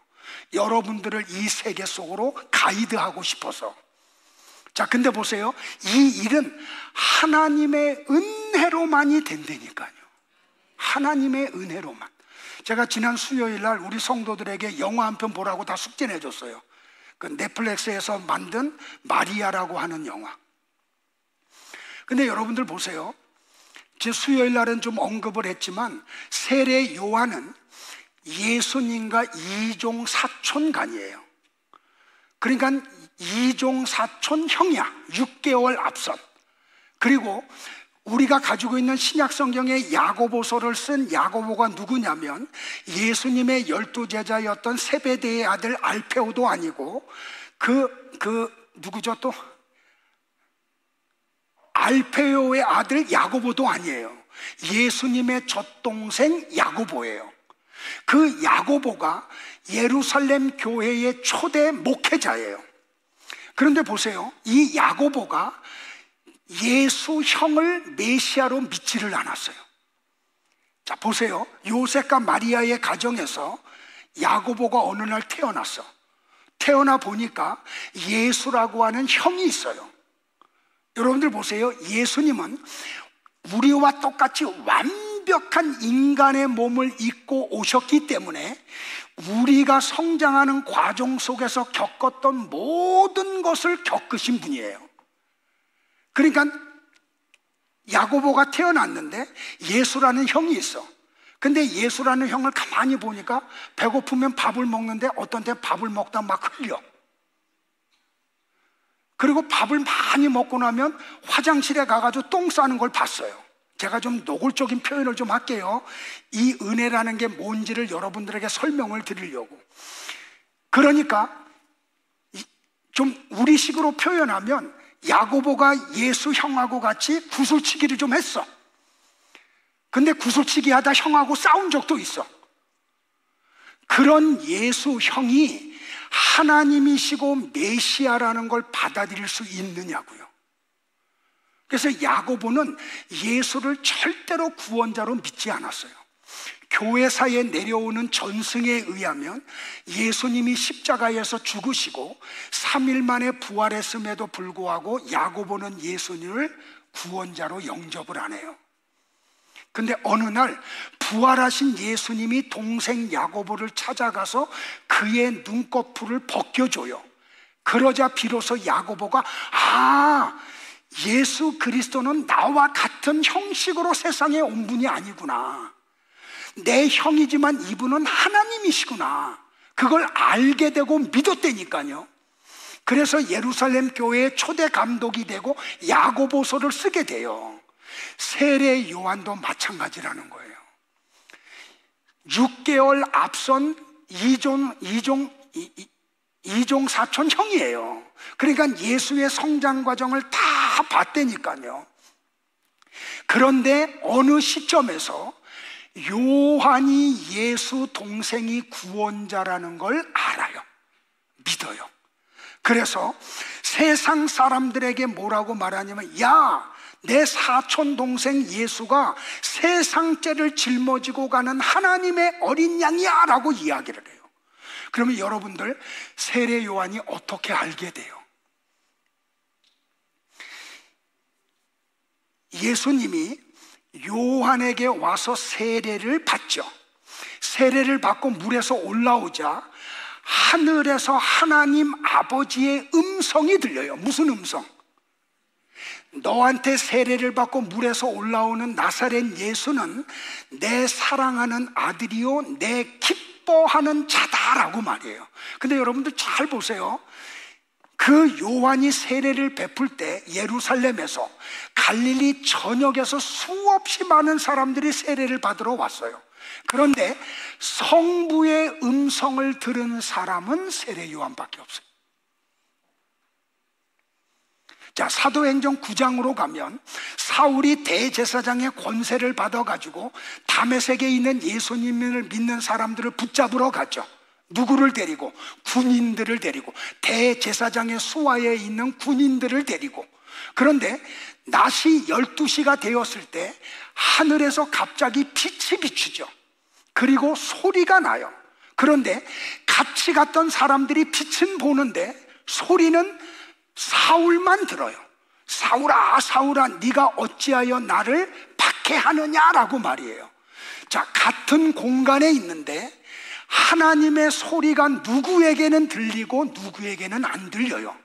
여러분들을 이 세계 속으로 가이드하고 싶어서. 자, 근데 보세요. 이 일은 하나님의 은혜로만이 된다니까요. 하나님의 은혜로만. 제가 지난 수요일 날 우리 성도들에게 영화 한 편 보라고 다 숙제 내줬어요. 그 넷플릭스에서 만든 마리아라고 하는 영화. 근데 여러분들 보세요. 제 수요일 날은 좀 언급을 했지만 세례 요한은 예수님과 이종 사촌간이에요. 그러니까 이종 사촌 형이야. 6개월 앞선. 그리고 우리가 가지고 있는 신약 성경의 야고보서를 쓴 야고보가 누구냐면 예수님의 12제자였던 세베대의 아들 알페오도 아니고 누구죠 또? 알페오의 아들 야고보도 아니에요. 예수님의 젖동생 야고보예요. 그 야고보가 예루살렘 교회의 초대 목회자예요. 그런데 보세요. 이 야고보가 예수 형을 메시아로 믿지를 않았어요. 자, 보세요. 요셉과 마리아의 가정에서 야고보가 어느 날 태어났어. 태어나 보니까 예수라고 하는 형이 있어요. 여러분들 보세요. 예수님은 우리와 똑같이 완벽한 인간의 몸을 입고 오셨기 때문에 우리가 성장하는 과정 속에서 겪었던 모든 것을 겪으신 분이에요. 그러니까 야고보가 태어났는데 예수라는 형이 있어. 근데 예수라는 형을 가만히 보니까 배고프면 밥을 먹는데 어떤 때 밥을 먹다 막 흘려. 그리고 밥을 많이 먹고 나면 화장실에 가가지고 똥 싸는 걸 봤어요. 제가 좀 노골적인 표현을 좀 할게요. 이 은혜라는 게 뭔지를 여러분들에게 설명을 드리려고. 그러니까 좀 우리식으로 표현하면 야고보가 예수 형하고 같이 구슬치기를 좀 했어. 근데 구슬치기 하다 형하고 싸운 적도 있어. 그런 예수 형이 하나님이시고 메시아라는 걸 받아들일 수 있느냐고요. 그래서 야고보는 예수를 절대로 구원자로 믿지 않았어요. 교회사에 내려오는 전승에 의하면 예수님이 십자가에서 죽으시고 3일 만에 부활했음에도 불구하고 야고보는 예수님을 구원자로 영접을 안 해요. 근데 어느 날 부활하신 예수님이 동생 야고보를 찾아가서 그의 눈꺼풀을 벗겨줘요. 그러자 비로소 야고보가 예수 그리스도는 나와 같은 형식으로 세상에 온 분이 아니구나. 내 형이지만 이분은 하나님이시구나. 그걸 알게 되고 믿었다니까요. 그래서 예루살렘 교회의 초대 감독이 되고 야고보서를 쓰게 돼요. 세례 요한도 마찬가지라는 거예요. 6개월 앞선 이종 사촌 형이에요. 그러니까 예수의 성장 과정을 다 봤다니까요. 그런데 어느 시점에서 요한이 예수 동생이 구원자라는 걸 알아요. 믿어요. 그래서 세상 사람들에게 뭐라고 말하냐면 내 사촌 동생 예수가 세상 죄를 짊어지고 가는 하나님의 어린 양이야 라고 이야기를 해요. 그러면 여러분들 세례 요한이 어떻게 알게 돼요? 예수님이 요한에게 와서 세례를 받죠. 세례를 받고 물에서 올라오자 하늘에서 하나님 아버지의 음성이 들려요. 무슨 음성? 너한테 세례를 받고 물에서 올라오는 나사렛 예수는 내 사랑하는 아들이요 내 기뻐하는 자다라고 말해요. 근데 여러분들 잘 보세요. 그 요한이 세례를 베풀 때 예루살렘에서 갈릴리 전역에서 수없이 많은 사람들이 세례를 받으러 왔어요. 그런데 성부의 음성을 들은 사람은 세례 요한밖에 없어요. 자, 사도행전 9장으로 가면 사울이 대제사장의 권세를 받아가지고 다메섹에 있는 예수님을 믿는 사람들을 붙잡으러 가죠. 누구를 데리고? 군인들을 데리고, 대제사장의 수하에 있는 군인들을 데리고. 그런데 낮이 12시가 되었을 때 하늘에서 갑자기 빛이 비추죠. 그리고 소리가 나요. 그런데 같이 갔던 사람들이 빛은 보는데 소리는 사울만 들어요. 사울아 사울아 네가 어찌하여 나를 박해하느냐라고 말이에요. 자, 같은 공간에 있는데 하나님의 소리가 누구에게는 들리고 누구에게는 안 들려요.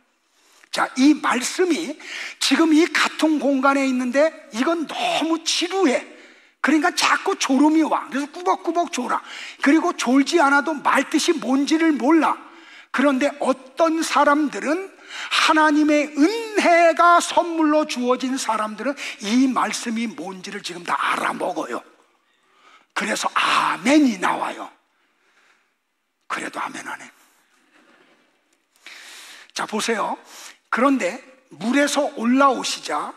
자, 이 말씀이 지금 이 같은 공간에 있는데 이건 너무 지루해. 그러니까 자꾸 졸음이 와. 그래서 꾸벅꾸벅 졸아. 그리고 졸지 않아도 말 뜻이 뭔지를 몰라. 그런데 어떤 사람들은, 하나님의 은혜가 선물로 주어진 사람들은 이 말씀이 뭔지를 지금 다 알아먹어요. 그래서 아멘이 나와요. 그래도 아멘 안 해. 자, 보세요. 그런데 물에서 올라오시자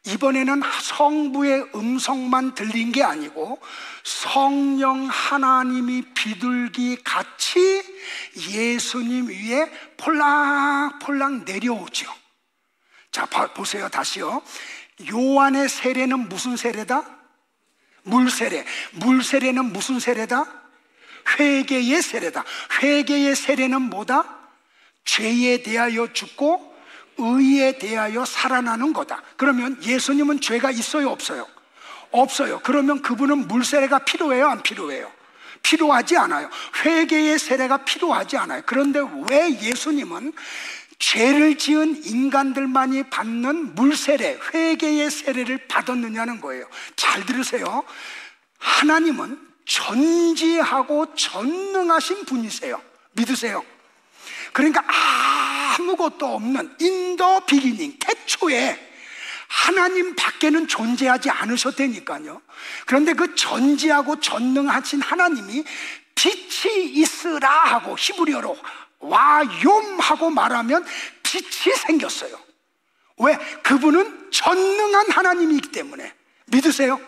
이번에는 성부의 음성만 들린 게 아니고 성령 하나님이 비둘기 같이 예수님 위에 폴락폴락 내려오죠. 자, 보세요. 다시요. 요한의 세례는 무슨 세례다? 물세례. 물세례는 무슨 세례다? 회개의 세례다. 회개의 세례는 뭐다? 죄에 대하여 죽고 의에 대하여 살아나는 거다. 그러면 예수님은 죄가 있어요, 없어요? 없어요. 그러면 그분은 물세례가 필요해요, 안 필요해요? 필요하지 않아요. 회개의 세례가 필요하지 않아요. 그런데 왜 예수님은 죄를 지은 인간들만이 받는 물세례, 회개의 세례를 받았느냐는 거예요. 잘 들으세요. 하나님은 전지하고 전능하신 분이세요. 믿으세요? 그러니까 아무것도 없는 in the beginning, 태초에 하나님 밖에는 존재하지 않으셔도 되니까요. 그런데 그 전지하고 전능하신 하나님이 빛이 있으라 하고 히브리어로 와욤 하고 말하면 빛이 생겼어요. 왜? 그분은 전능한 하나님이기 때문에. 믿으세요?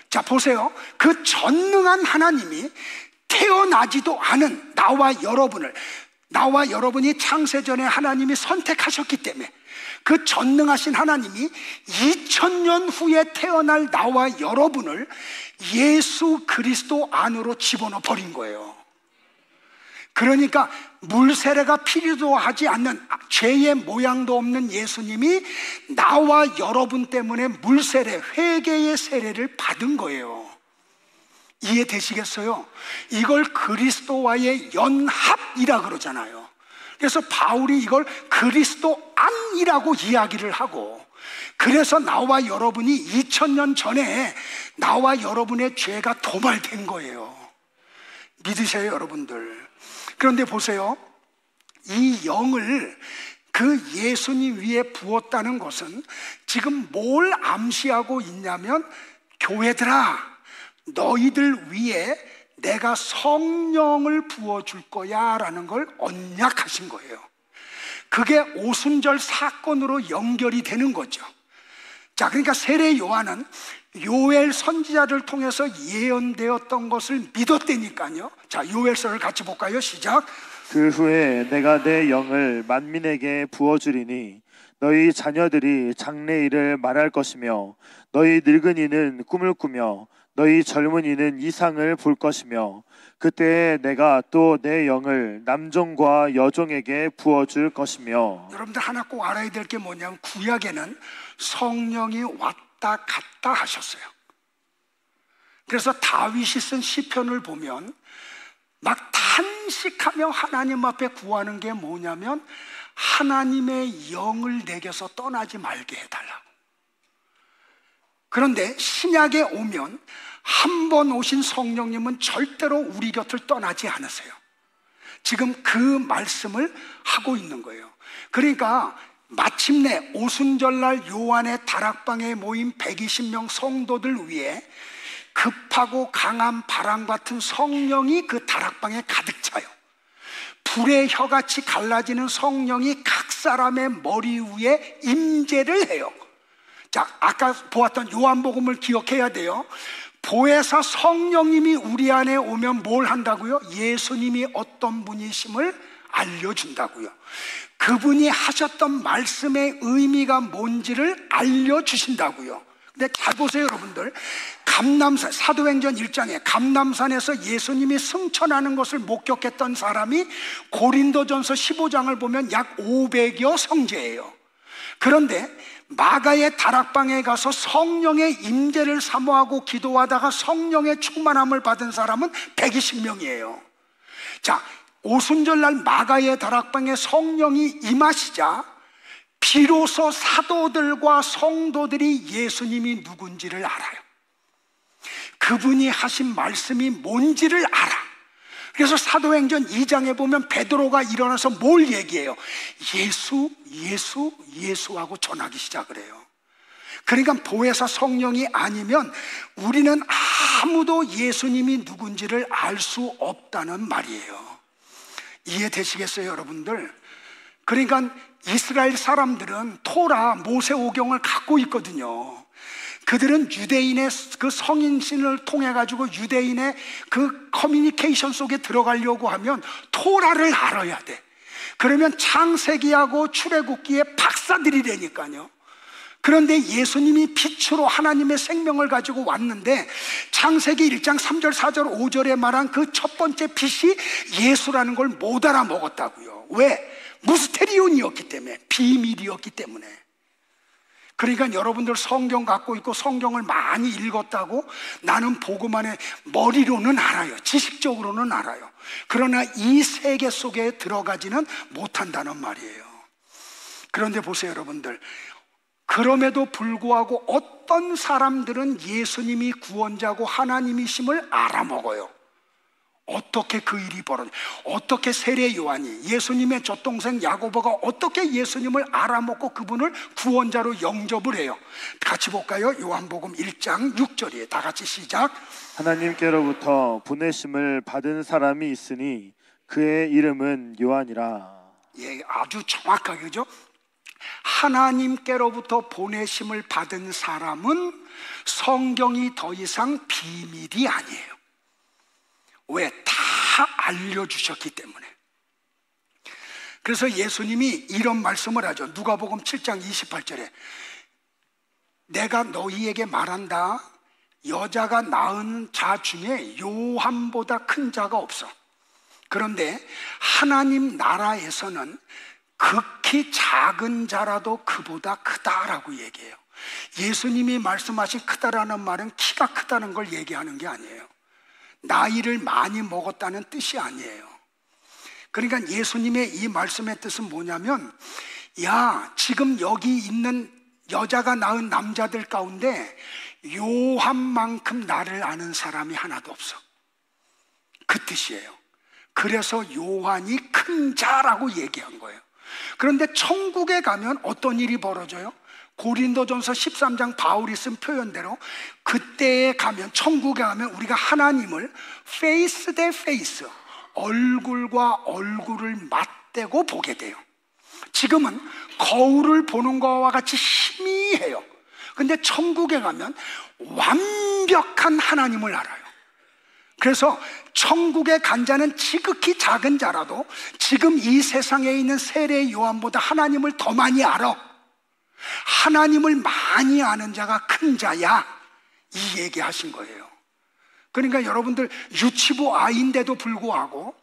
자, 보세요. 그 전능한 하나님이 태어나지도 않은 나와 여러분이 창세전에 하나님이 선택하셨기 때문에 그 전능하신 하나님이 2000년 후에 태어날 나와 여러분을 예수 그리스도 안으로 집어넣어 버린 거예요. 그러니까 물세례가 필요도 하지 않는, 죄의 모양도 없는 예수님이 나와 여러분 때문에 물세례, 회개의 세례를 받은 거예요. 이해되시겠어요? 이걸 그리스도와의 연합이라 그러잖아요. 그래서 바울이 이걸 그리스도 안이라고 이야기를 하고, 그래서 나와 여러분이 2000년 전에 나와 여러분의 죄가 도말된 거예요. 믿으세요, 여러분들? 그런데 보세요. 이 영을 그 예수님 위에 부었다는 것은 지금 뭘 암시하고 있냐면, 교회들아, 너희들 위에 내가 성령을 부어줄 거야 라는 걸 언약하신 거예요. 그게 오순절 사건으로 연결이 되는 거죠. 자, 그러니까 세례 요한은 요엘 선지자를 통해서 예언되었던 것을 믿었다니까요. 자, 요엘서를 같이 볼까요? 시작. 그 후에 내가 내 영을 만민에게 부어주리니 너희 자녀들이 장래일을 말할 것이며 너희 늙은이는 꿈을 꾸며 너희 젊은이는 이상을 볼 것이며 그때에 내가 또 내 영을 남종과 여종에게 부어줄 것이며. 여러분들 하나 꼭 알아야 될 게 뭐냐면, 구약에는 성령이 왔다 갔다 하셨어요. 그래서 다윗이 쓴 시편을 보면 막 탄식하며 하나님 앞에 구하는 게 뭐냐면, 하나님의 영을 내게서 떠나지 말게 해달라고. 그런데 신약에 오면 한 번 오신 성령님은 절대로 우리 곁을 떠나지 않으세요. 지금 그 말씀을 하고 있는 거예요. 그러니까 마침내 오순절날 요한의 다락방에 모인 120명 성도들 위에 급하고 강한 바람 같은 성령이 그 다락방에 가득 차요. 불의 혀같이 갈라지는 성령이 각 사람의 머리 위에 임재를 해요. 자, 아까 보았던 요한복음을 기억해야 돼요. 보혜사 성령님이 우리 안에 오면 뭘 한다고요? 예수님이 어떤 분이심을 알려준다고요. 그분이 하셨던 말씀의 의미가 뭔지를 알려주신다고요. 근데 잘 보세요, 여러분들. 감람산, 사도행전 1장에 감람산에서 예수님이 승천하는 것을 목격했던 사람이 고린도전서 15장을 보면 약 500여 성제예요. 그런데 마가의 다락방에 가서 성령의 임재를 사모하고 기도하다가 성령의 충만함을 받은 사람은 120명이에요. 자, 오순절날 마가의 다락방에 성령이 임하시자 비로소 사도들과 성도들이 예수님이 누군지를 알아요. 그분이 하신 말씀이 뭔지를 알아. 그래서 사도행전 2장에 보면 베드로가 일어나서 뭘 얘기해요? 예수, 예수, 예수하고 전하기 시작을 해요. 그러니까 보혜사 성령이 아니면 우리는 아무도 예수님이 누군지를 알 수 없다는 말이에요. 이해되시겠어요, 여러분들? 그러니까 이스라엘 사람들은 토라, 모세오경을 갖고 있거든요. 그들은 유대인의 그 성인신을 통해 가지고 유대인의 그 커뮤니케이션 속에 들어가려고 하면 토라를 알아야 돼. 그러면 창세기하고 출애굽기의 박사들이라니까요. 그런데 예수님이 빛으로 하나님의 생명을 가지고 왔는데 창세기 1장 3절 4절 5절에 말한 그 첫 번째 빛이 예수라는 걸 못 알아먹었다고요. 왜? 무스테리온이었기 때문에, 비밀이었기 때문에. 그러니까 여러분들 성경 갖고 있고 성경을 많이 읽었다고 나는 복음 안에 머리로는 알아요. 지식적으로는 알아요. 그러나 이 세계 속에 들어가지는 못한다는 말이에요. 그런데 보세요, 여러분들. 그럼에도 불구하고 어떤 사람들은 예수님이 구원자고 하나님이심을 알아먹어요. 어떻게 그 일이 벌어져요? 어떻게 세례 요한이, 예수님의 젖동생 야고보가 어떻게 예수님을 알아먹고 그분을 구원자로 영접을 해요? 같이 볼까요? 요한복음 1장 6절이에요. 다 같이 시작. 하나님께로부터 보내심을 받은 사람이 있으니 그의 이름은 요한이라. 예, 아주 정확하게, 그죠? 하나님께로부터 보내심을 받은 사람은 성경이 더 이상 비밀이 아니에요. 왜? 다 알려주셨기 때문에. 그래서 예수님이 이런 말씀을 하죠. 누가복음 7장 28절에 내가 너희에게 말한다. 여자가 낳은 자 중에 요한보다 큰 자가 없어. 그런데 하나님 나라에서는 극히 작은 자라도 그보다 크다라고 얘기해요. 예수님이 말씀하신 크다라는 말은 키가 크다는 걸 얘기하는 게 아니에요. 나이를 많이 먹었다는 뜻이 아니에요. 그러니까 예수님의 이 말씀의 뜻은 뭐냐면, 야, 지금 여기 있는 여자가 낳은 남자들 가운데 요한만큼 나를 아는 사람이 하나도 없어. 그 뜻이에요. 그래서 요한이 큰 자라고 얘기한 거예요. 그런데 천국에 가면 어떤 일이 벌어져요? 고린도전서 13장 바울이 쓴 표현대로 그때에 가면, 천국에 가면 우리가 하나님을 페이스 대 페이스, 얼굴과 얼굴을 맞대고 보게 돼요. 지금은 거울을 보는 것과 같이 희미해요. 근데 천국에 가면 완벽한 하나님을 알아요. 그래서 천국에 간 자는 지극히 작은 자라도 지금 이 세상에 있는 세례 요한보다 하나님을 더 많이 알아. 하나님을 많이 아는 자가 큰 자야, 이 얘기하신 거예요. 그러니까 여러분들 유치부 아이인데도 불구하고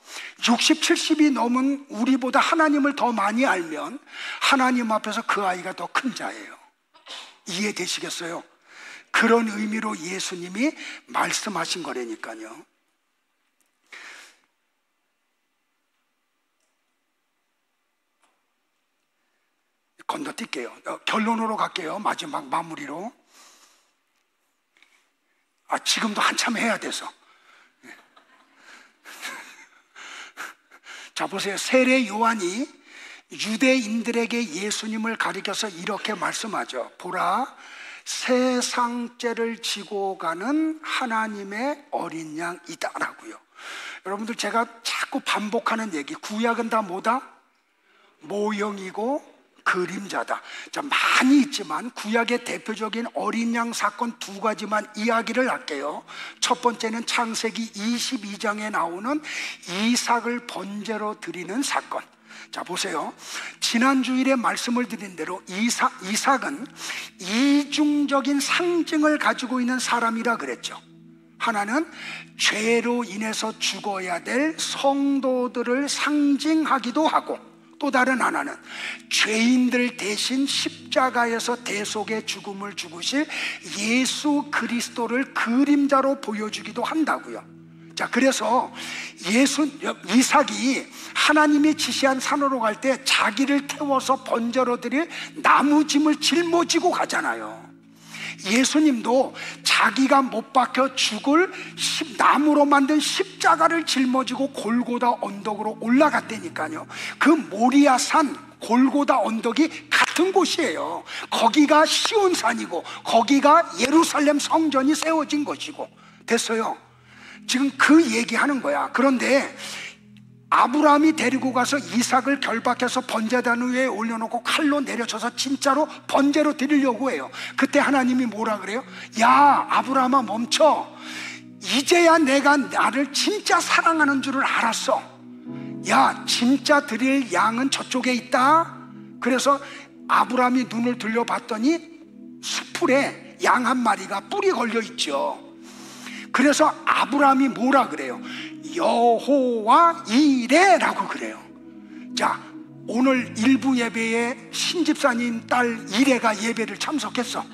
60, 70이 넘은 우리보다 하나님을 더 많이 알면 하나님 앞에서 그 아이가 더 큰 자예요. 이해되시겠어요? 그런 의미로 예수님이 말씀하신 거라니까요. 건너뛸게요. 결론으로 갈게요. 마지막 마무리로. 지금도 한참 해야 돼서. 자, 보세요. 세례 요한이 유대인들에게 예수님을 가리켜서 이렇게 말씀하죠. 보라, 세상죄를 지고 가는 하나님의 어린 양이다라고요. 여러분들, 제가 자꾸 반복하는 얘기, 구약은 다 뭐다? 모형이고 그림자다. 자, 많이 있지만 구약의 대표적인 어린 양 사건 두 가지만 이야기를 할게요. 첫 번째는 창세기 22장에 나오는 이삭을 번제로 드리는 사건. 자, 보세요. 지난 주일에 말씀을 드린 대로 이삭은 이중적인 상징을 가지고 있는 사람이라 그랬죠. 하나는 죄로 인해서 죽어야 될 성도들을 상징하기도 하고, 또 다른 하나는 죄인들 대신 십자가에서 대속의 죽음을 죽으실 예수 그리스도를 그림자로 보여주기도 한다고요. 자, 그래서 이삭이 하나님이 지시한 산으로 갈 때 자기를 태워서 번제로 드릴 나무짐을 짊어지고 가잖아요. 예수님도 자기가 못 박혀 죽을 나무로 만든 십자가를 짊어지고 골고다 언덕으로 올라갔다니까요. 그 모리아산 골고다 언덕이 같은 곳이에요. 거기가 시온산이고 거기가 예루살렘 성전이 세워진 것이고. 됐어요. 지금 그 얘기하는 거야. 그런데 아브라함이 데리고 가서 이삭을 결박해서 번제단 위에 올려놓고 칼로 내려쳐서 진짜로 번제로 드리려고 해요. 그때 하나님이 뭐라 그래요? 야, 아브라함아, 멈춰. 이제야 내가 나를 진짜 사랑하는 줄을 알았어. 야, 진짜 드릴 양은 저쪽에 있다. 그래서 아브라함이 눈을 들려봤더니 수풀에 양 한 마리가 뿔이 걸려 있죠. 그래서 아브라함이 뭐라 그래요? 여호와 이레라고 그래요. 자, 오늘 일부 예배에 신집사님 딸 이레가 예배를 참석했어.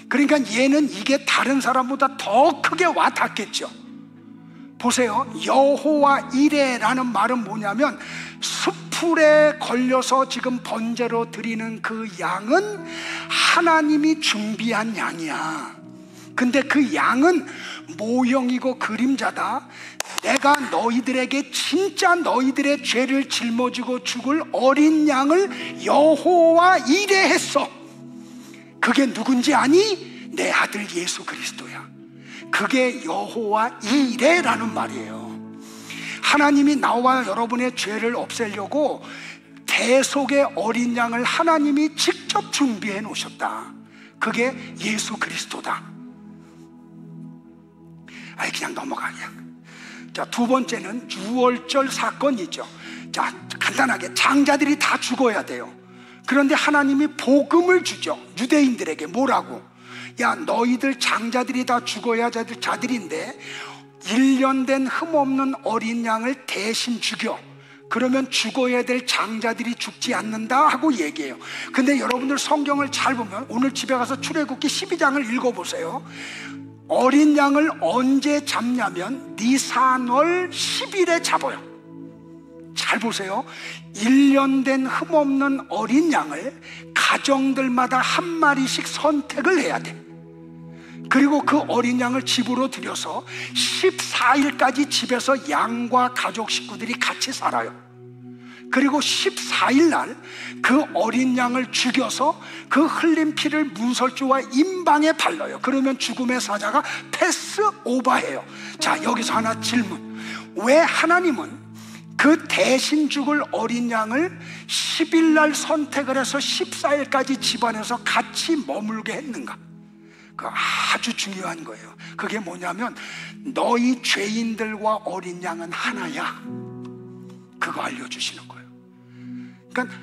그러니까 얘는 이게 다른 사람보다 더 크게 와닿겠죠. 보세요. 여호와 이레라는 말은 뭐냐면 숯불에 걸려서 지금 번제로 드리는 그 양은 하나님이 준비한 양이야. 근데 그 양은 모형이고 그림자다. 내가 너희들에게 진짜 너희들의 죄를 짊어지고 죽을 어린 양을 여호와 이레 했어. 그게 누군지 아니? 내 아들 예수 그리스도야. 그게 여호와 이레라는 말이에요. 하나님이 나와 여러분의 죄를 없애려고 대속의 어린 양을 하나님이 직접 준비해 놓으셨다. 그게 예수 그리스도다. 아이, 그냥 넘어가 그냥. 자, 두 번째는 유월절 사건이죠. 자, 간단하게 장자들이 다 죽어야 돼요. 그런데 하나님이 복음을 주죠. 유대인들에게 뭐라고? 야, 너희들 장자들이 다 죽어야 자들인데 1년 된 흠없는 어린 양을 대신 죽여. 그러면 죽어야 될 장자들이 죽지 않는다 하고 얘기해요. 근데 여러분들 성경을 잘 보면 오늘 집에 가서 출애굽기 12장을 읽어보세요. 어린 양을 언제 잡냐면 니산월 10일에 잡아요. 잘 보세요. 1년 된 흠없는 어린 양을 가정들마다 한 마리씩 선택을 해야 돼. 그리고 그 어린 양을 집으로 들여서 14일까지 집에서 양과 가족 식구들이 같이 살아요. 그리고 14일 날 그 어린 양을 죽여서 그 흘린 피를 문설주와 임방에 발라요. 그러면 죽음의 사자가 패스 오버해요. 자, 여기서 하나 질문. 왜 하나님은 그 대신 죽을 어린 양을 10일 날 선택을 해서 14일까지 집안에서 같이 머물게 했는가? 그 아주 중요한 거예요. 그게 뭐냐면 너희 죄인들과 어린 양은 하나야. 그거 알려주시는 거예요. 그러니까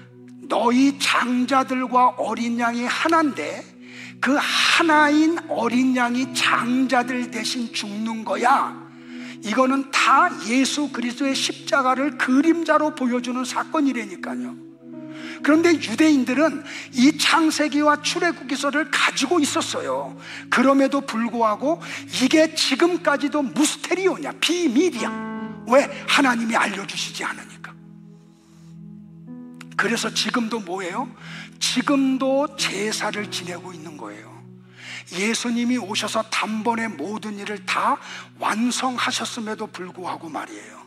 너희 장자들과 어린 양이 하나인데 그 하나인 어린 양이 장자들 대신 죽는 거야. 이거는 다 예수 그리스도의 십자가를 그림자로 보여주는 사건이라니까요. 그런데 유대인들은 이 창세기와 출애굽기서를 가지고 있었어요. 그럼에도 불구하고 이게 지금까지도 무스테리오냐, 비밀이야. 왜? 하나님이 알려주시지 않으니까. 그래서 지금도 뭐예요? 지금도 제사를 지내고 있는 거예요. 예수님이 오셔서 단번에 모든 일을 다 완성하셨음에도 불구하고 말이에요.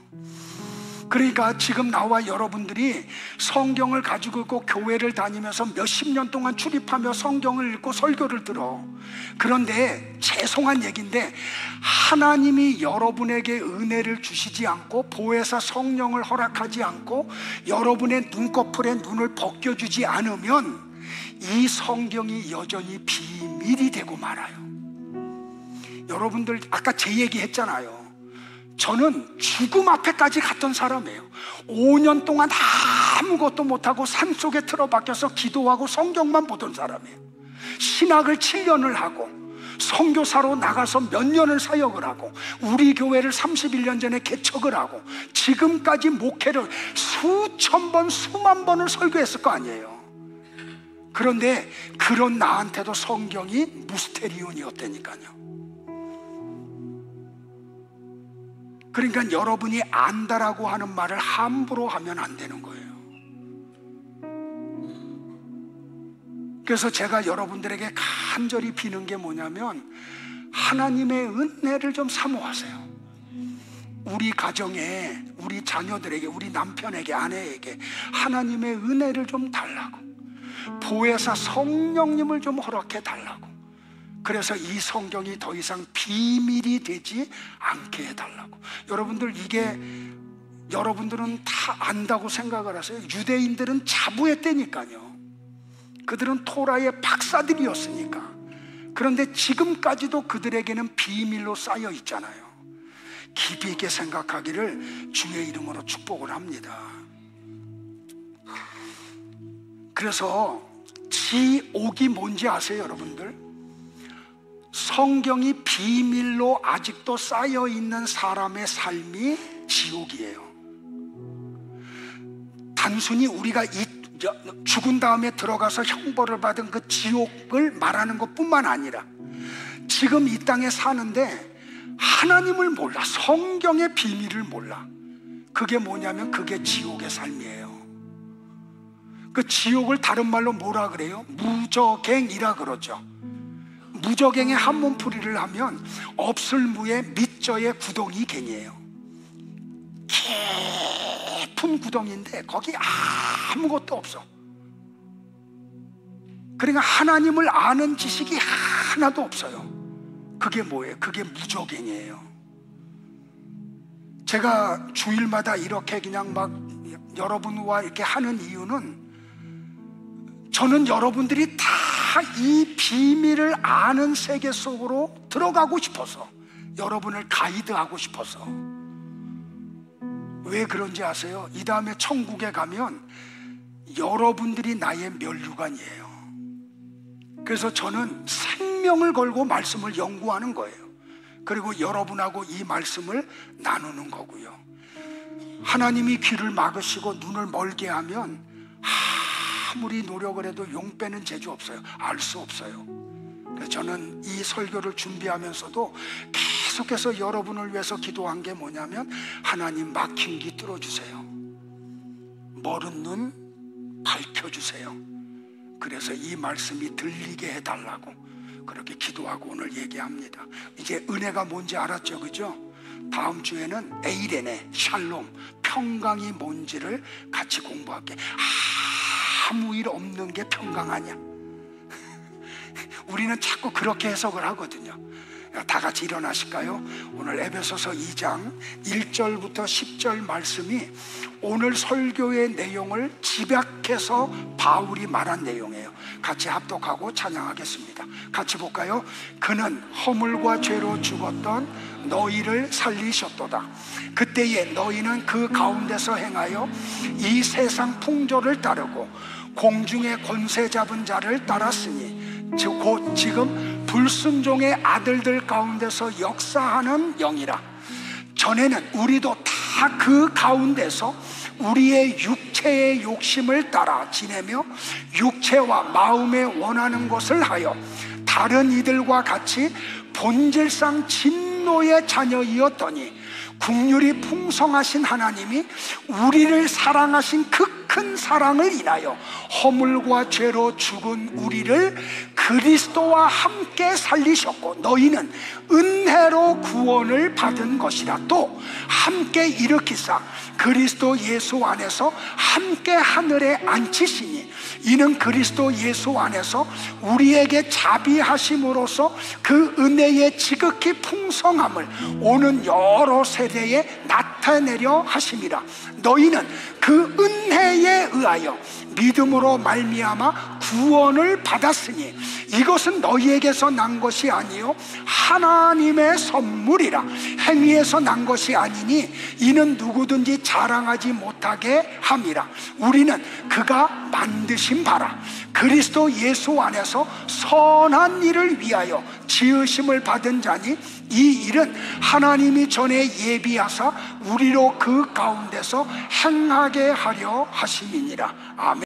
그러니까 지금 나와 여러분들이 성경을 가지고 있고 교회를 다니면서 몇십 년 동안 출입하며 성경을 읽고 설교를 들어. 그런데 죄송한 얘기인데 하나님이 여러분에게 은혜를 주시지 않고 보혜사 성령을 허락하지 않고 여러분의 눈꺼풀에 눈을 벗겨주지 않으면 이 성경이 여전히 비밀이 되고 말아요. 여러분들 아까 제 얘기 했잖아요. 저는 죽음 앞에까지 갔던 사람이에요. 5년 동안 아무것도 못하고 산속에 틀어박혀서 기도하고 성경만 보던 사람이에요. 신학을 7년을 하고 선교사로 나가서 몇 년을 사역을 하고 우리 교회를 31년 전에 개척을 하고 지금까지 목회를 수천 번 수만 번을 설교했을 거 아니에요. 그런데 그런 나한테도 성경이 무스테리온이었다니까요. 그러니까 여러분이 안다라고 하는 말을 함부로 하면 안 되는 거예요. 그래서 제가 여러분들에게 간절히 비는 게 뭐냐면 하나님의 은혜를 좀 사모하세요. 우리 가정에, 우리 자녀들에게, 우리 남편에게, 아내에게 하나님의 은혜를 좀 달라고, 보혜사 성령님을 좀 허락해 달라고. 그래서 이 성경이 더 이상 비밀이 되지 않게 해달라고. 여러분들, 이게 여러분들은 다 안다고 생각을 하세요. 유대인들은 자부했다니까요. 그들은 토라의 박사들이었으니까. 그런데 지금까지도 그들에게는 비밀로 쌓여 있잖아요. 깊이 있게 생각하기를 주의 이름으로 축복을 합니다. 그래서 지옥이 뭔지 아세요, 여러분들? 성경이 비밀로 아직도 쌓여 있는 사람의 삶이 지옥이에요. 단순히 우리가 죽은 다음에 들어가서 형벌을 받은 그 지옥을 말하는 것뿐만 아니라 지금 이 땅에 사는데 하나님을 몰라, 성경의 비밀을 몰라. 그게 뭐냐면 그게 지옥의 삶이에요. 그 지옥을 다른 말로 뭐라 그래요? 무저갱이라 그러죠. 무저갱의 한문풀이를 하면 없을무에 밑저의 구덩이 갱이에요. 깊은 구덩이인데 거기 아무것도 없어. 그러니까 하나님을 아는 지식이 하나도 없어요. 그게 뭐예요? 그게 무저갱이에요. 제가 주일마다 이렇게 그냥 막 여러분과 이렇게 하는 이유는 저는 여러분들이 다 이 비밀을 아는 세계 속으로 들어가고 싶어서, 여러분을 가이드하고 싶어서. 왜 그런지 아세요? 이 다음에 천국에 가면 여러분들이 나의 면류관이에요. 그래서 저는 생명을 걸고 말씀을 연구하는 거예요. 그리고 여러분하고 이 말씀을 나누는 거고요. 하나님이 귀를 막으시고 눈을 멀게 하면 아무리 노력을 해도 용 빼는 재주 없어요. 알 수 없어요. 그래서 저는 이 설교를 준비하면서도 계속해서 여러분을 위해서 기도한 게 뭐냐면 하나님, 막힌 귀 뚫어주세요. 멀은 눈 밝혀주세요. 그래서 이 말씀이 들리게 해달라고 그렇게 기도하고 오늘 얘기합니다. 이제 은혜가 뭔지 알았죠, 그죠? 다음 주에는 에이레네, 샬롬, 평강이 뭔지를 같이 공부할게. 아무 일 없는 게 평강 아니야. 우리는 자꾸 그렇게 해석을 하거든요. 다 같이 일어나실까요? 오늘 에베소서 2장 1절부터 10절 말씀이 오늘 설교의 내용을 집약해서 바울이 말한 내용이에요. 같이 합독하고 찬양하겠습니다. 같이 볼까요? 그는 허물과 죄로 죽었던 너희를 살리셨도다. 그때에 너희는 그 가운데서 행하여 이 세상 풍조를 따르고 공중의 권세 잡은 자를 따랐으니 곧 지금 불순종의 아들들 가운데서 역사하는 영이라. 전에는 우리도 다 그 가운데서 우리의 육체의 욕심을 따라 지내며 육체와 마음에 원하는 것을 하여 다른 이들과 같이 본질상 진노의 자녀이었더니 국률이 풍성하신 하나님이 우리를 사랑하신 그 큰 사랑을 인하여 허물과 죄로 죽은 우리를 그리스도와 함께 살리셨고 너희는 은혜로 구원을 받은 것이라. 또 함께 일으키사 그리스도 예수 안에서 함께 하늘에 앉히시니 이는 그리스도 예수 안에서 우리에게 자비하심으로써 그 은혜의 지극히 풍성함을 오는 여러 세대에 나타내려 하심이라. 너희는 그 은혜에 의하여 믿음으로 말미암아 구원을 받았으니 이것은 너희에게서 난 것이 아니요 하나님의 선물이라. 행위에서 난 것이 아니니 이는 누구든지 자랑하지 못하게 함이라. 우리는 그가 만드신 바라 그리스도 예수 안에서 선한 일을 위하여 지으심을 받은 자니 이 일은 하나님이 전에 예비하사 우리로 그 가운데서 행하게 하려 하심이니라. 아멘.